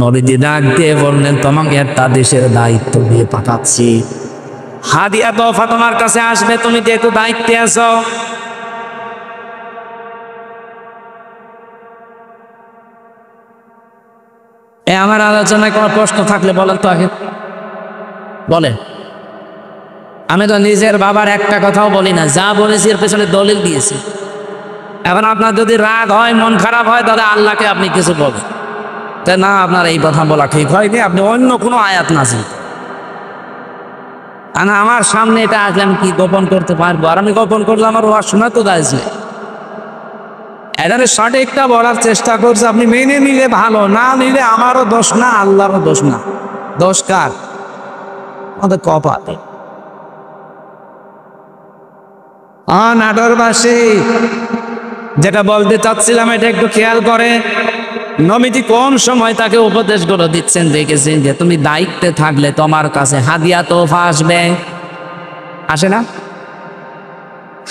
নবীজি ডাক দিয়ে বললেন, তোমাকে একটা দেশের দায়িত্ব দিয়ে পাঠাচ্ছি, হাদিয়া তোফা তোমার কাছে আসবে, তুমি যেহেতু দায়িত্বে আছো। আমার আলোচনায় কোনো প্রশ্ন থাকলে বলেন তো আগে বলেন। আমি তো নিজের বাবার একটা কথাও বলি না, যা বলেছি এর পেছনে দলিল দিয়েছি। এখন আপনার যদি রাগ হয়, মন খারাপ হয়, তাহলে আল্লাহকে আপনি কিছু বলেন, তাই না আপনার এই কথা বলা ঠিক হয়নি, আপনি অন্য কোনো আয়াত নাজিল। আমার সামনে এটা আসলে আমি কি গোপন করতে পারবো? আর আমি গোপন করলে আমার ওয়াজ শোনা তো দাঁড়িয়েছে। এখানে সঠিকটা বলার চেষ্টা করছে, আপনি মেনে নিলে ভালো, না নিলে আমারও দোষ না, আল্লাহরও দোষ না। দোষ কার? আমাদের কপালে। নাটোরবাসী, যেটা বলতে চাচ্ছিলাম এটা একটু খেয়াল করে। নবীজি কোন সময় তাকে উপদেশগুলো দিচ্ছেন দেখেছেন যে তুমি দায়িত্বে থাকলে তোমার কাছে হাদিয়া তোফা আসবে, আসে না?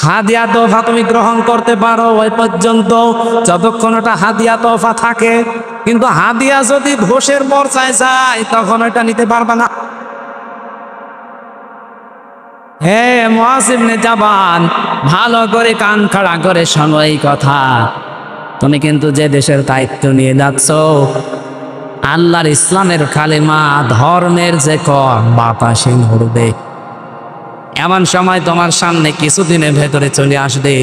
হাদিয়া তোফা তুমি গ্রহণ করতে পারো ওই পর্যন্ত, যতক্ষণ ওটা হাদিয়া তোফা থাকে। কিন্তু হাদিয়া যদি ঘোষের পর্যায়ে যায় তখন ওটা নিতে পারবে না। হে মুআয ইবনে জাবাল, ভালো করে কান খাড়া করে শোনো এই কথা। তুমি কিন্তু যে দেশের দায়িত্ব নিয়ে যাচ্ছ, আল্লাহর ইসলামের কালেমা, ধর্মের যে বাতাসে উড়বে। এমন সময় তোমার সামনে কিছুদিনের ভেতরে চলে আসবে,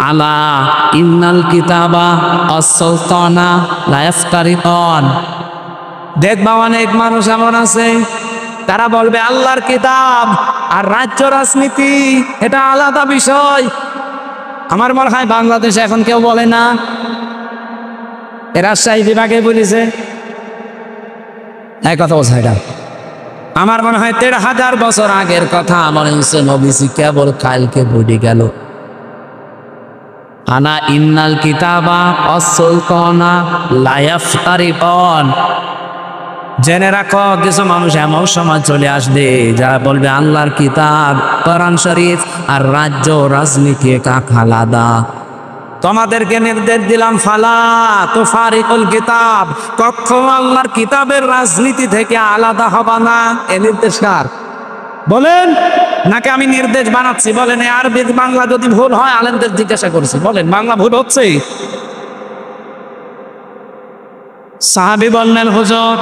আলা ইন্নাল কিতাবা আস-সুলতানা লা ইফতারিকান। দেখবা অনেক মানুষ এমন আছে, তারা বলবে আল্লাহর কিতাব আর রাজ্য রাজনীতি এটা আলাদা বিষয়। আমার মনে হয় বাংলাদেশে এখন কেউ বলে না। এ রাজশাহী বিভাগে বলেছে এই কথা বলছে। এটা আমার মনে হয় ১৩,০০০ বছর আগের কথা। মনে হচ্ছে নবীজি কেবল কালকে বলে গেল, আনা ইন্নাল কিতাবা আস-সুলতানা লা ইফতারিকান। জেনে রাখো কিছু মানুষ এমন সময় চলে আসবে যারা বলবে আল্লাহর কিতাব, কোরআন শরীফ আর রাজ্য রাজনীতি এক আলাদা। তোমাদেরকে নির্দেশ দিলাম, ফালা তুফারিকুল কিতাব, কখনো আল্লাহর কিতাবের রাজনীতি থেকে আলাদা হবা না। এ নির্দেশ কার বলেন? নাকি আমি নির্দেশ বানাচ্ছি? বলেন এই আরবি বাংলা যদি ভুল হয় আলেমদের জিজ্ঞাসা করছি, বলেন বাংলা ভুল হচ্ছে? সাহাবী বললেন, হুজুর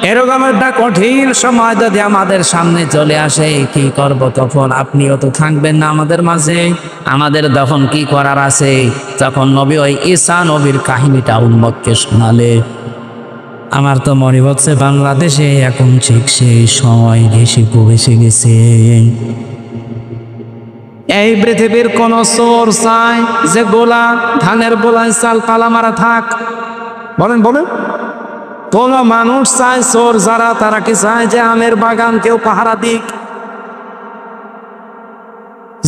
এরকম একটা কঠিন সময় যদি আমাদের সামনে চলে আসে কি করব তখন? আপনিও তো থাকবেন না আমাদের মাঝে, আমাদের তখন কি করার আছে? তখন নবী ওই ঈসা নবীর কাহিনীটা উম্মতকে শোনালে। আমার তো মনে হচ্ছে বাংলাদেশে এখন ঠিক সেই সময় এসে পৌঁছে গেছে। এই পৃথিবীর কোন চোর চায় যে গোলা ধানের গোলায় চাল কালা মারা থাক? বলেন বলেন। কোন মানুষ চায় চোর যারা, তারা কি চায় যে আমের বাগান কেউ পাহারা দিক?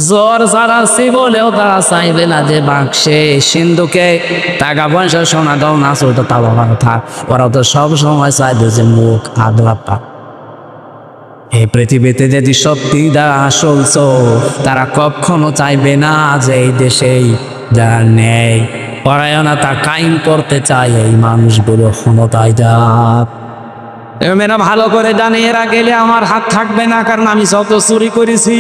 জোর যারা বলেও তারা চাইবে না যে বাক্সে সিন্ধুকে টাকা পয়সা সোনা দাও না চলতো তাও ভালো থাক। ওরা তো সব সময় চাইবে যে মুখ আগলা পাক। এই পৃথিবীতে যদি সত্যি যারা আসল চোর, তারা কখনো চাইবে না যে এই দেশেই যারা নেই পরায়ণতা কায়েম করতে চায় এই মানুষগুলো ক্ষমতায় যাক। মেয়েরা ভালো করে জানে এরা গেলে আমার হাত থাকবে না, কারণ আমি যত চুরি করেছি।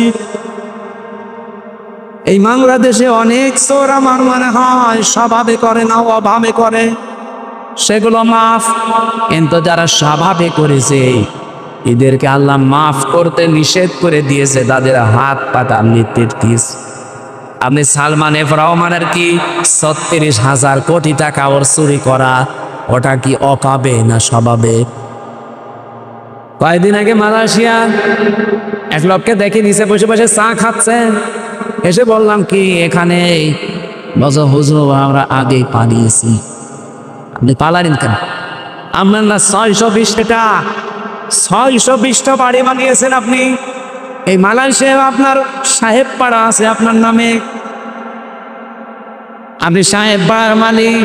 এই বাংলাদেশে অনেক চোর আমার মনে হয় স্বভাবে করে না, অভাবে করে, সেগুলো মাফ। কিন্তু যারা স্বভাবে করেছে এদেরকে আল্লাহ মাফ করতে নিষেধ করে দিয়েছে, তাদের হাত পাতা মৃত্যুর কিস। আপনি সালমান এফ রহমানের কি ৩৬,০০০ কোটি টাকা ওর চুরি করা, ওটা কি অকাবে না স্বভাবে? কয়েকদিন আগে মালয়েশিয়া এক লোককে দেখে নিচে বসে বসে চা খাচ্ছেন, এসে বললাম কি এখানে? বলছে হুজুর আমরা আগেই পালিয়েছি। আপনি পালালেন কেন? আপনার না ৬২০টা ৬২০টা বাড়ি বানিয়েছেন আপনি। এই মালয়েশিয়া আপনার সাহেব পাড়া আছে আপনার নামে, আপনি সাহেব পাড়ার মালিক,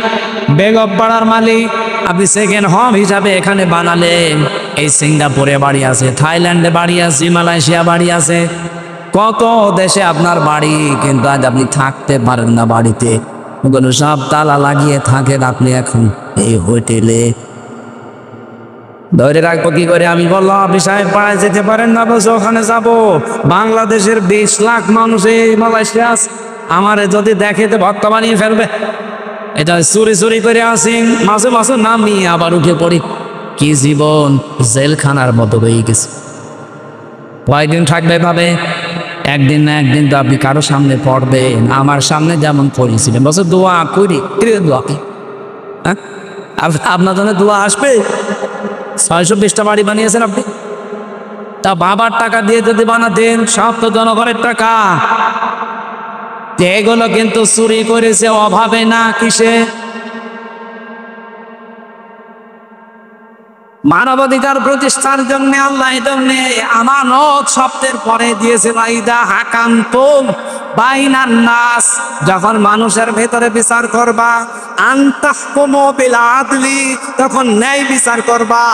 বেগম পাড়ার মালিক, আপনি সেকেন্ড হোম হিসাবে এখানে বানালেন। এই সিঙ্গাপুরে বাড়ি আছে, থাইল্যান্ডে বাড়ি আছে, মালয়েশিয়া বাড়ি আছে, কত দেশে আপনার বাড়ি, কিন্তু আজ আপনি থাকতে পারেন না বাড়িতে। ওগুলো সব তালা লাগিয়ে থাকেন আপনি এখন এই হোটেলে। ধরে রাখবো কি করে? আমি বললাম আপনি সাহেব পাড়ায় যেতে পারেন না, বলছে ওখানে যাবো। বাংলাদেশের ২০ লাখ মানুষ এই মালয়েশিয়া আছে, আমারে যদি দেখে তো ভক্ত বানিয়ে ফেলবে। এটা চুরি চুরি করে আসি, মাঝে মাঝে নামি আবার উঠে পড়ি। কি জীবন জেলখানার মতো হয়ে গেছে। কয়েকদিন থাকবে ভাবে, একদিন না একদিন তো আপনি কারো সামনে পড়বেন। আমার সামনে যেমন পড়েছিলেন, বলছে দোয়া করি, দোয়া কি? হ্যাঁ, আপনার জন্য দোয়া আসবে? ৬২০টা বাড়ি বানিয়েছেন আপনি, তা বাবার টাকা দিয়ে যদি বানাতেন, সব তো জনগণের টাকা। এগুলো কিন্তু চুরি করেছে অভাবে না, কিসে? মানবাধিকার প্রতিষ্ঠার জন্য আল্লাহ আমানত শব্দের পরে দিয়েছে ওয়াইদা হাকামতুম বাইনান নাস, যখন মানুষের ভেতরে বিচার করবা, আনতাহকুমু বিল আদলি, তখন ন্যায় বিচার করবা।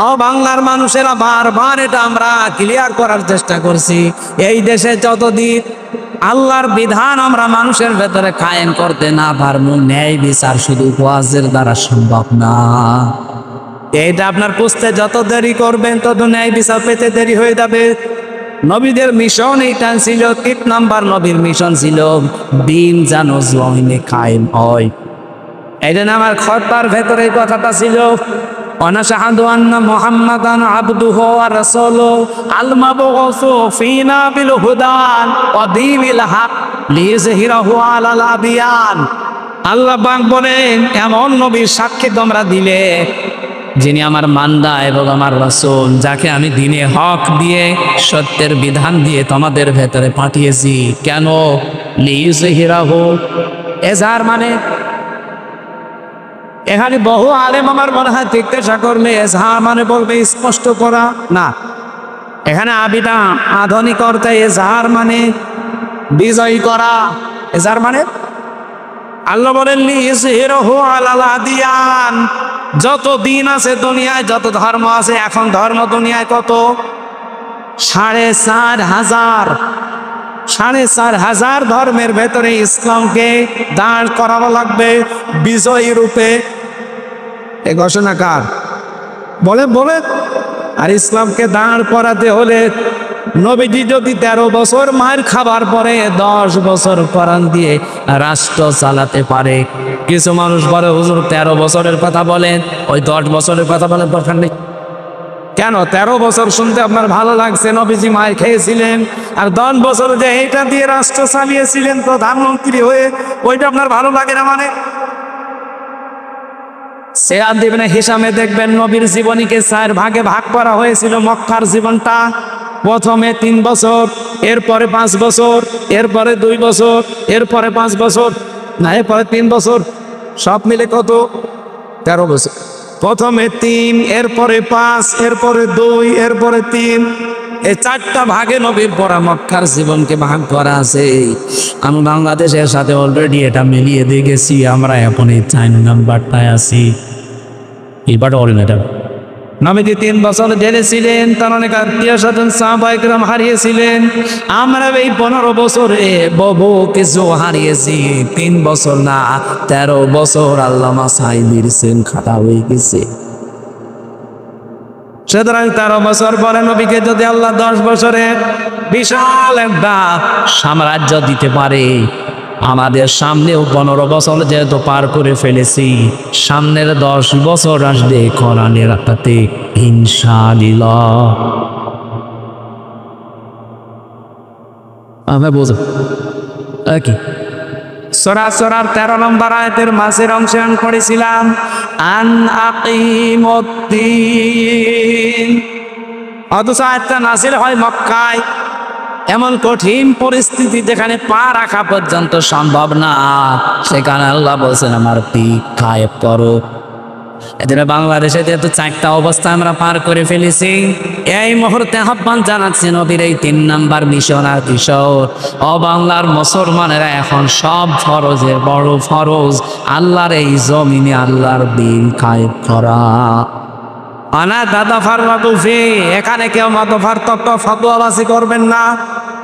ও বাংলার মানুষেরা বারবার এটা আমরা ক্লিয়ার করার চেষ্টা করছি। এই দেশে যতদিন আল্লাহর বিধান আমরা মানুষের ভেতরে কায়েম করতে না পারবো, ন্যায় বিচার শুধু ওয়াজের দ্বারা সম্ভব না। এইটা আপনার বুঝতে যত দেরি করবেন তত ন্যায় বিচার পেতে দেরি হয়ে যাবে। নবীদের মিশন এইটা ছিল, 3 নাম্বার নবীর মিশন ছিল দিন যেন জমিনে কায়েম হয়। এই জন্য আমার খতবার ভেতরে এই কথাটা ছিল, অনাশাহাদু আন্না মুহাম্মাদান আবদুহু ওয়া রাসূলুহু আল মাবউসু ফিনা বিল হুদান ওয়া দীনিল হক লিইযহিরাহু আলাল আদিয়ান। আল্লাহ পাক বলেন, এমন নবীর সাক্ষী তোমরা দিলে যিনি আমার মান্দা এবং আমার রাসূল, যাকে আমি দিনে হক দিয়ে সত্যের বিধান দিয়ে তোমাদের ভেতরে পাঠিয়েছি। কেন? লিইযহিরাহু, এজার মানে এখানে বহু আলেম আমার মনে হয় জিজ্ঞাসা করলে এজহার মানে বলবে স্পষ্ট করা না, এখানে আবিদা আধুনিক অর্থে এজহার মানে বিজয়ী করা। এজহার মানে আল্লাহ বলেন লিইযহিরাহু আলাল আদিয়ান, যত দিন আছে দুনিয়ায়, যত ধর্ম আছে, এখন ধর্ম দুনিয়ায় কত? 4,500 ধর্মের ভেতরে ইসলামকে দাঁড় করানো লাগবে বিজয়ী রূপে। এ ঘোষণা কার? বলে আর ইসলামকে দাঁড় করাতে হলে নবীজি যদি 13 বছর মায়ের খাবার পরে 10 বছর কোরআন দিয়ে রাষ্ট্র চালাতে পারে। কিছু মানুষ বলে হুজুর 13 বছরের কথা বলেন, ওই 10 বছরের কথা বলেন দরকার নেই। কেন 13 বছর শুনতে আপনার ভালো লাগছে? নবীজি মায়ের খেয়েছিলেন, আর 10 বছর যে এইটা দিয়ে রাষ্ট্র চালিয়েছিলেন প্রধানমন্ত্রী হয়ে, ওইটা আপনার ভালো লাগে না? মানে সিরাত ইবনে হিশামে দেখবেন নবীর জীবনীকে 4 ভাগে ভাগ করা হয়েছিল। মক্কার জীবনটা প্রথমে 3 বছর, এরপরে 5 বছর, এরপরে 2 বছর, এরপরে 5 বছর, না এরপরে 3 বছর, সব মিলে কত? 13 বছর। প্রথমে 3, এরপরে 5, এরপরে 2, এরপরে 3, এই 4টা ভাগে নবীর পড়া মক্কার জীবনকে ভাগ করা আছে। আমি বাংলাদেশের সাথে অলরেডি এটা মিলিয়ে দিয়ে গেছি। আমরা এখন এই 4 নাম্বারটায় আছি। এবার বলেন, এটা নবীজি 3 বছর জেলে ছিলেন, তার অনেক আত্মীয় স্বজন সাহাবায়ে কেরাম হারিয়েছিলেন। আমরা এই 15 বছরে বহু কিছু হারিয়েছি। 3 বছর না 13 বছর আল্লামা সাইদির সেন খাতা হয়ে গেছে। সুতরাং 13 বছর পরে নবীকে যদি আল্লাহ 10 বছরে বিশাল একটা সাম্রাজ্য দিতে পারে, আমাদের সামনেও 15 বছর যেহেতু পার করে ফেলেছি, সামনের 10 বছর আসবে কোরআনের আয়াতে ইনশাআল্লাহ। আমরা বুঝো কি সূরা 13 নম্বর আয়াতের মাঝের অংশে আমি পড়েছিলাম আন আকিমুদ্দিন। অথচ আয়াতটা নাযিল হয় মক্কায়, এমন কঠিন পরিস্থিতি যেখানে পা রাখা পর্যন্ত সম্ভব না, সেখানে আল্লাহ বলছেন আমার দিন কায়েম করো। এদের বাংলাদেশে যেহেতু 4টা অবস্থা আমরা পার করে ফেলেছি, এই মুহূর্তে আহ্বান জানাচ্ছি নবীর এই 3 নাম্বার মিশন আর কিশোর ও বাংলার মুসলমানেরা এখন সব ফরজের বড় ফরজ আল্লাহর এই জমিনে আল্লাহর দিন কায়েম করা। আনা দাদা ফারমাতুফি, এখানে কেউ মতপার্থক্য ফতোয়াবাজি করবেন না।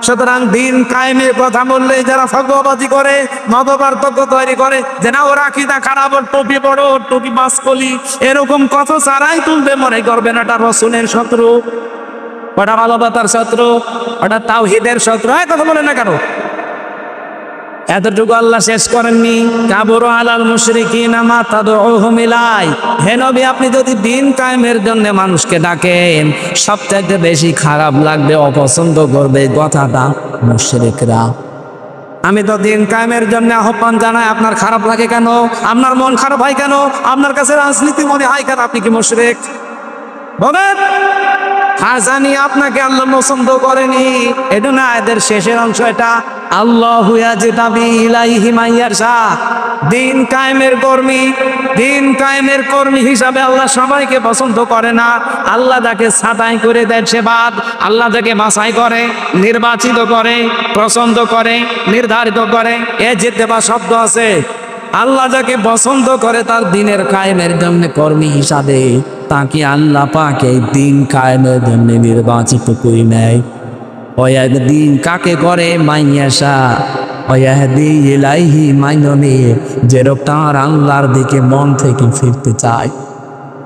সুতরাং দিন কায়েমের কথা বললে যারা ফতোয়াবাজি করে, মতপার্থক্য তৈরি করে, যে না ওরা আকীদা খারাপ, ওর টুপি বড়, ওর টুপি বাসকলি, এরকম কত চারাই তুলবে, মনে করবেন এটা রাসূলের শত্রু, ওটা মানবতার শত্রু, ওটা তাওহীদের শত্রু। কথা বলে না কেন? এতটুকু আল্লাহ শেষ করেননি, কাবুরু আলাল মুশরিকিনা মা তাদউহুম ইলাই। হে নবী, আপনি যদি দিন কায়েমের জন্য মানুষকে ডাকেন, সবচেয়ে বেশি খারাপ লাগবে, অপছন্দ করবে কথাটা মুশরিকরা। আমি তো দিন কায়েমের জন্য আহ্বান জানাই, আপনার খারাপ লাগে কেন? আপনার মন খারাপ হয় কেন? আপনার কাছে রাজনীতি মনে হয় কেন? আপনি কি মুশরিক? বলেন। হ্যাঁ জানি আপনাকে আল্লাহ পছন্দ করেনি, এটা না এদের শেষের অংশ। এটা আল্লাহু ইয়াজতাবি ইলাইহি মান ইয়াশা। দিন কায়েমের কর্মী হিসাবে আল্লাহ সবাইকে পছন্দ করে না। আল্লাহ যাকে ছাঁটাই করে দেয় সে বাদ, আল্লাহ যাকে বাছাই করে, নির্বাচিত করে, পছন্দ করে, নির্ধারিত করে, এ জিতবা শব্দ আছে। আল্লাহ যাকে পছন্দ করে তার দিনের কায়েমের জন্য কর্মী হিসাবে, তাকে আল্লাহ পাক এই দিন কায়েমের জন্য নির্বাচিত করে নেয়। ওয়াহদি কাকে করে মাইয়াশা ওয়াহদি ইলাইহি মাইননে, যে তার আল্লাহর দিকে মন থেকে ফিরতে চায়।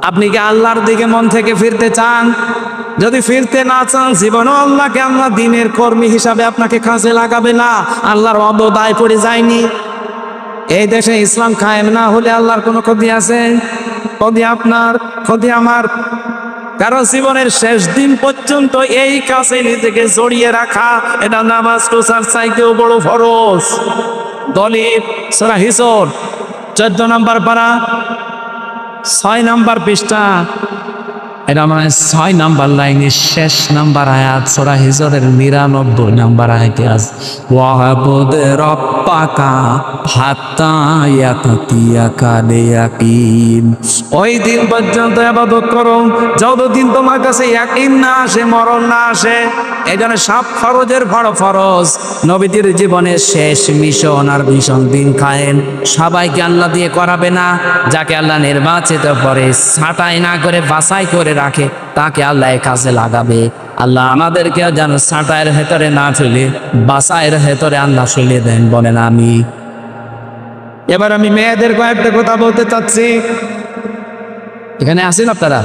আপনি কি আল্লাহর দিকে মন থেকে ফিরতে চান? যদি ফিরতে না চান, জীবনে আল্লাহকে আল্লাহ দিনের কর্মী হিসাবে আপনাকে কাজে লাগাবে না। আল্লাহর অবদায় পড়ে যায়নি। এই দেশে ইসলাম কায়েম না হলে আল্লাহর কোনো ক্ষতি আছে? ক্ষতি আপনার, ক্ষতি আমার। কারণ জীবনের শেষ দিন পর্যন্ত এই কাজে নিজেকে জড়িয়ে রাখা, এটা নামাজ রোজার চাইতেও বড় ফরজ। দলিল সূরা হিজর 14 নম্বর পারা 6 নম্বর পৃষ্ঠা, এটা মানে 6 নম্বর লাইনের শেষ নাম্বার আয়াত, সূরা হিজরের 99 নম্বর আয়াতে আছে ওয়াবুদ রাব্বাকা হাত্তা ইয়াতিয়াকাল ইয়াকিন। ওই দিন পর্যন্ত ইবাদত করো যতদিন তোমার কাছে ইয়াকিন না আসে, মরণ না আসে। এই জন্য সব ফরজের বড় ফরজ। নবীদের জীবনের শেষ মিশন আর ভীষণ দিন কায়েম সবাইকে আল্লাহ দিয়ে করাবে না। যাকে আল্লাহ নির্বাচিত করে, ছাঁটাই না করে বাছাই করে রাখে, তাকে আল্লাহ কাজে লাগাবে। আল্লাহ আমাদেরকেও যেন ছাঁটাইয়ের ভেতরে না ফেলে বাছাইয়ের ভেতরে আল্লাহ ফেলে দেন, বলেন আমি। এবার আমি মেয়েদের কয়েকটা কথা বলতে চাচ্ছি। এখানে আসেন আপনারা?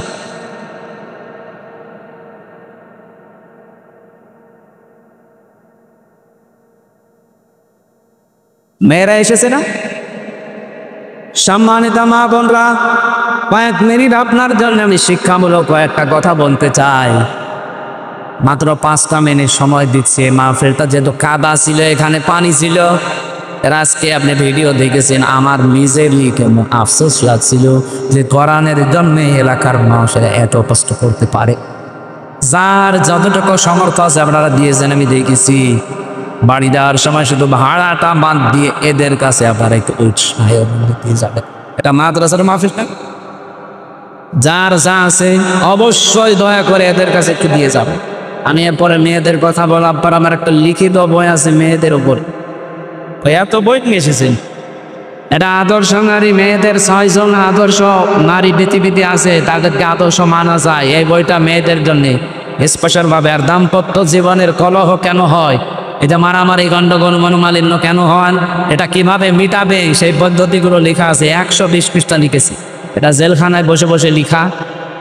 মেয়েরা এসেছে না? সম্মানিত মা বোনরা, কয়েক মিনিট আপনার জন্য আমি শিক্ষামূলক কয়েকটা কথা বলতে চাই। মাত্র 5টা মিনিট সময় দিচ্ছে। মাহফিলটা যেহেতু কাদা ছিল, এখানে পানি ছিল। আজকে আপনি ভিডিও দেখেছেন, আমার নিজেরই কেমন আফসোস লাগছিল যে কোরআনের জন্য এলাকার মানুষেরা এত কষ্ট করতে পারে। যার যতটুকু সামর্থ্য আছে আপনারা দিয়েছেন, আমি দেখেছি। বাড়ি দেওয়ার সময় শুধু ভাড়াটা বাদ দিয়ে এদের কাছে আপনারা একটু উৎসাহ দিয়ে যাবেন। এটা মাদ্রাসার মাহফিল না? যার যা আছে অবশ্যই দয়া করে এদের কাছে একটু দিয়ে যাবে। আমি এরপরে মেয়েদের কথা বলার পর আমার একটা লিখিত বই আছে মেয়েদের উপর, এত বই নিয়ে এসেছেন। এটা আদর্শ নারী, মেয়েদের 6 জন আদর্শ নারী পৃথিবীতে আছে, তাদেরকে আদর্শ মানা যায়। এই বইটা মেয়েদের জন্য স্পেশাল ভাবে। আর দাম্পত্য জীবনের কলহ কেন হয়, এটা মারামারি গন্ডগোল মনোমালিন্য কেন হয়, এটা কিভাবে মিটাবে, সেই পদ্ধতিগুলো লেখা আছে। 120 পৃষ্ঠা লিখেছি। এটা জেলখানায় বসে বসে লিখা।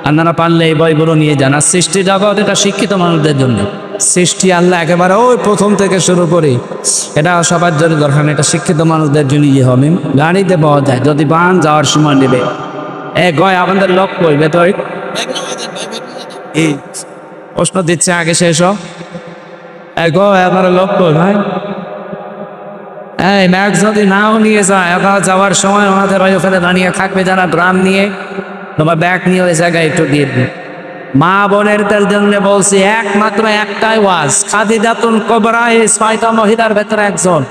আপনারা পারলে এই বইগুলো নিয়ে যান। আর সৃষ্টি জগৎ, এটা শিক্ষিত মানুষদের জন্য। সৃষ্টি আল্লাহ একেবারে ওই প্রথম থেকে শুরু করে, এটা সবার জন্য দরকার। এটা শিক্ষিত মানুষদের জন্য ইয়ে হবে। গাড়িতে পাওয়া যায়, যদি বান যাওয়ার সময় নেবে। গয় আমাদের লোক করবে তো এই প্রশ্ন দিচ্ছে আগে শেষ হোক। আপনারা লোক কই ভাই? এই ব্যাগ যদি নাও নিয়ে যায়, আপনারা যাওয়ার সময় ওনাদের ওখানে দাঁড়িয়ে থাকবে যারা ড্রাম নিয়ে, তোমার ব্যাগ নিয়ে ওই জায়গায় একটু দিয়ে দিন। মা বোনেরদের জন্য বলছি, একমাত্র একটাই ওয়াজ। খাদিজাতুল কুবরা এই 6টা মহিলার ভেতরে একজন।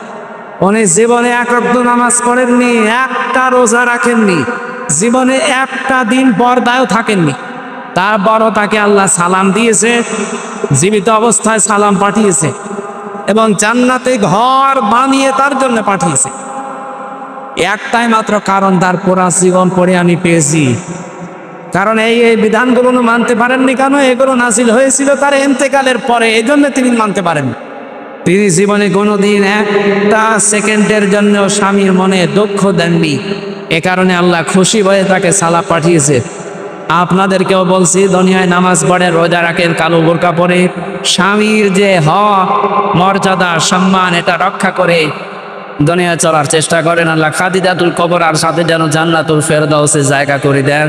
উনি জীবনে 1 ওয়াক্ত নামাজ পড়েননি, একটা রোজা রাখেননি, জীবনে একটা দিন পর্দায়ও থাকেননি। তারপরও তাকে আল্লাহ সালাম দিয়েছে, জীবিত অবস্থায় সালাম পাঠিয়েছে, এবং জান্নাতে ঘর বানিয়ে তার জন্য পাঠিয়েছে। একটাই মাত্র কারণ, তার পুরা জীবন পড়ে আমি পেয়েছি। কারণ এই বিধানগুলো মানতে পারেননি কেন? এগুলো নাজিল হয়েছিল তার ইন্তেকালের পরে, এই জন্য তিনি মানতে পারেন। তিনি জীবনে কোনোদিন একটা সেকেন্ডের জন্য স্বামীর মনে দুঃখ দেননি। এ কারণে আল্লাহ খুশি হয়ে তাকে সালাম পাঠিয়েছে। আপনাদেরকেও বলছি, দুনিয়ায় নামাজ পড়ে, রোজা রাখেন, কালো বোরকা পরে, স্বামীর যে হক, মর্যাদা, সম্মান, এটা রক্ষা করে দুনিয়া চলার চেষ্টা করেন। আল্লাহ খাদিজাতুল কুবরার সাথে যেন জান্নাতুল ফেরদাউসে জায়গা করে দেন।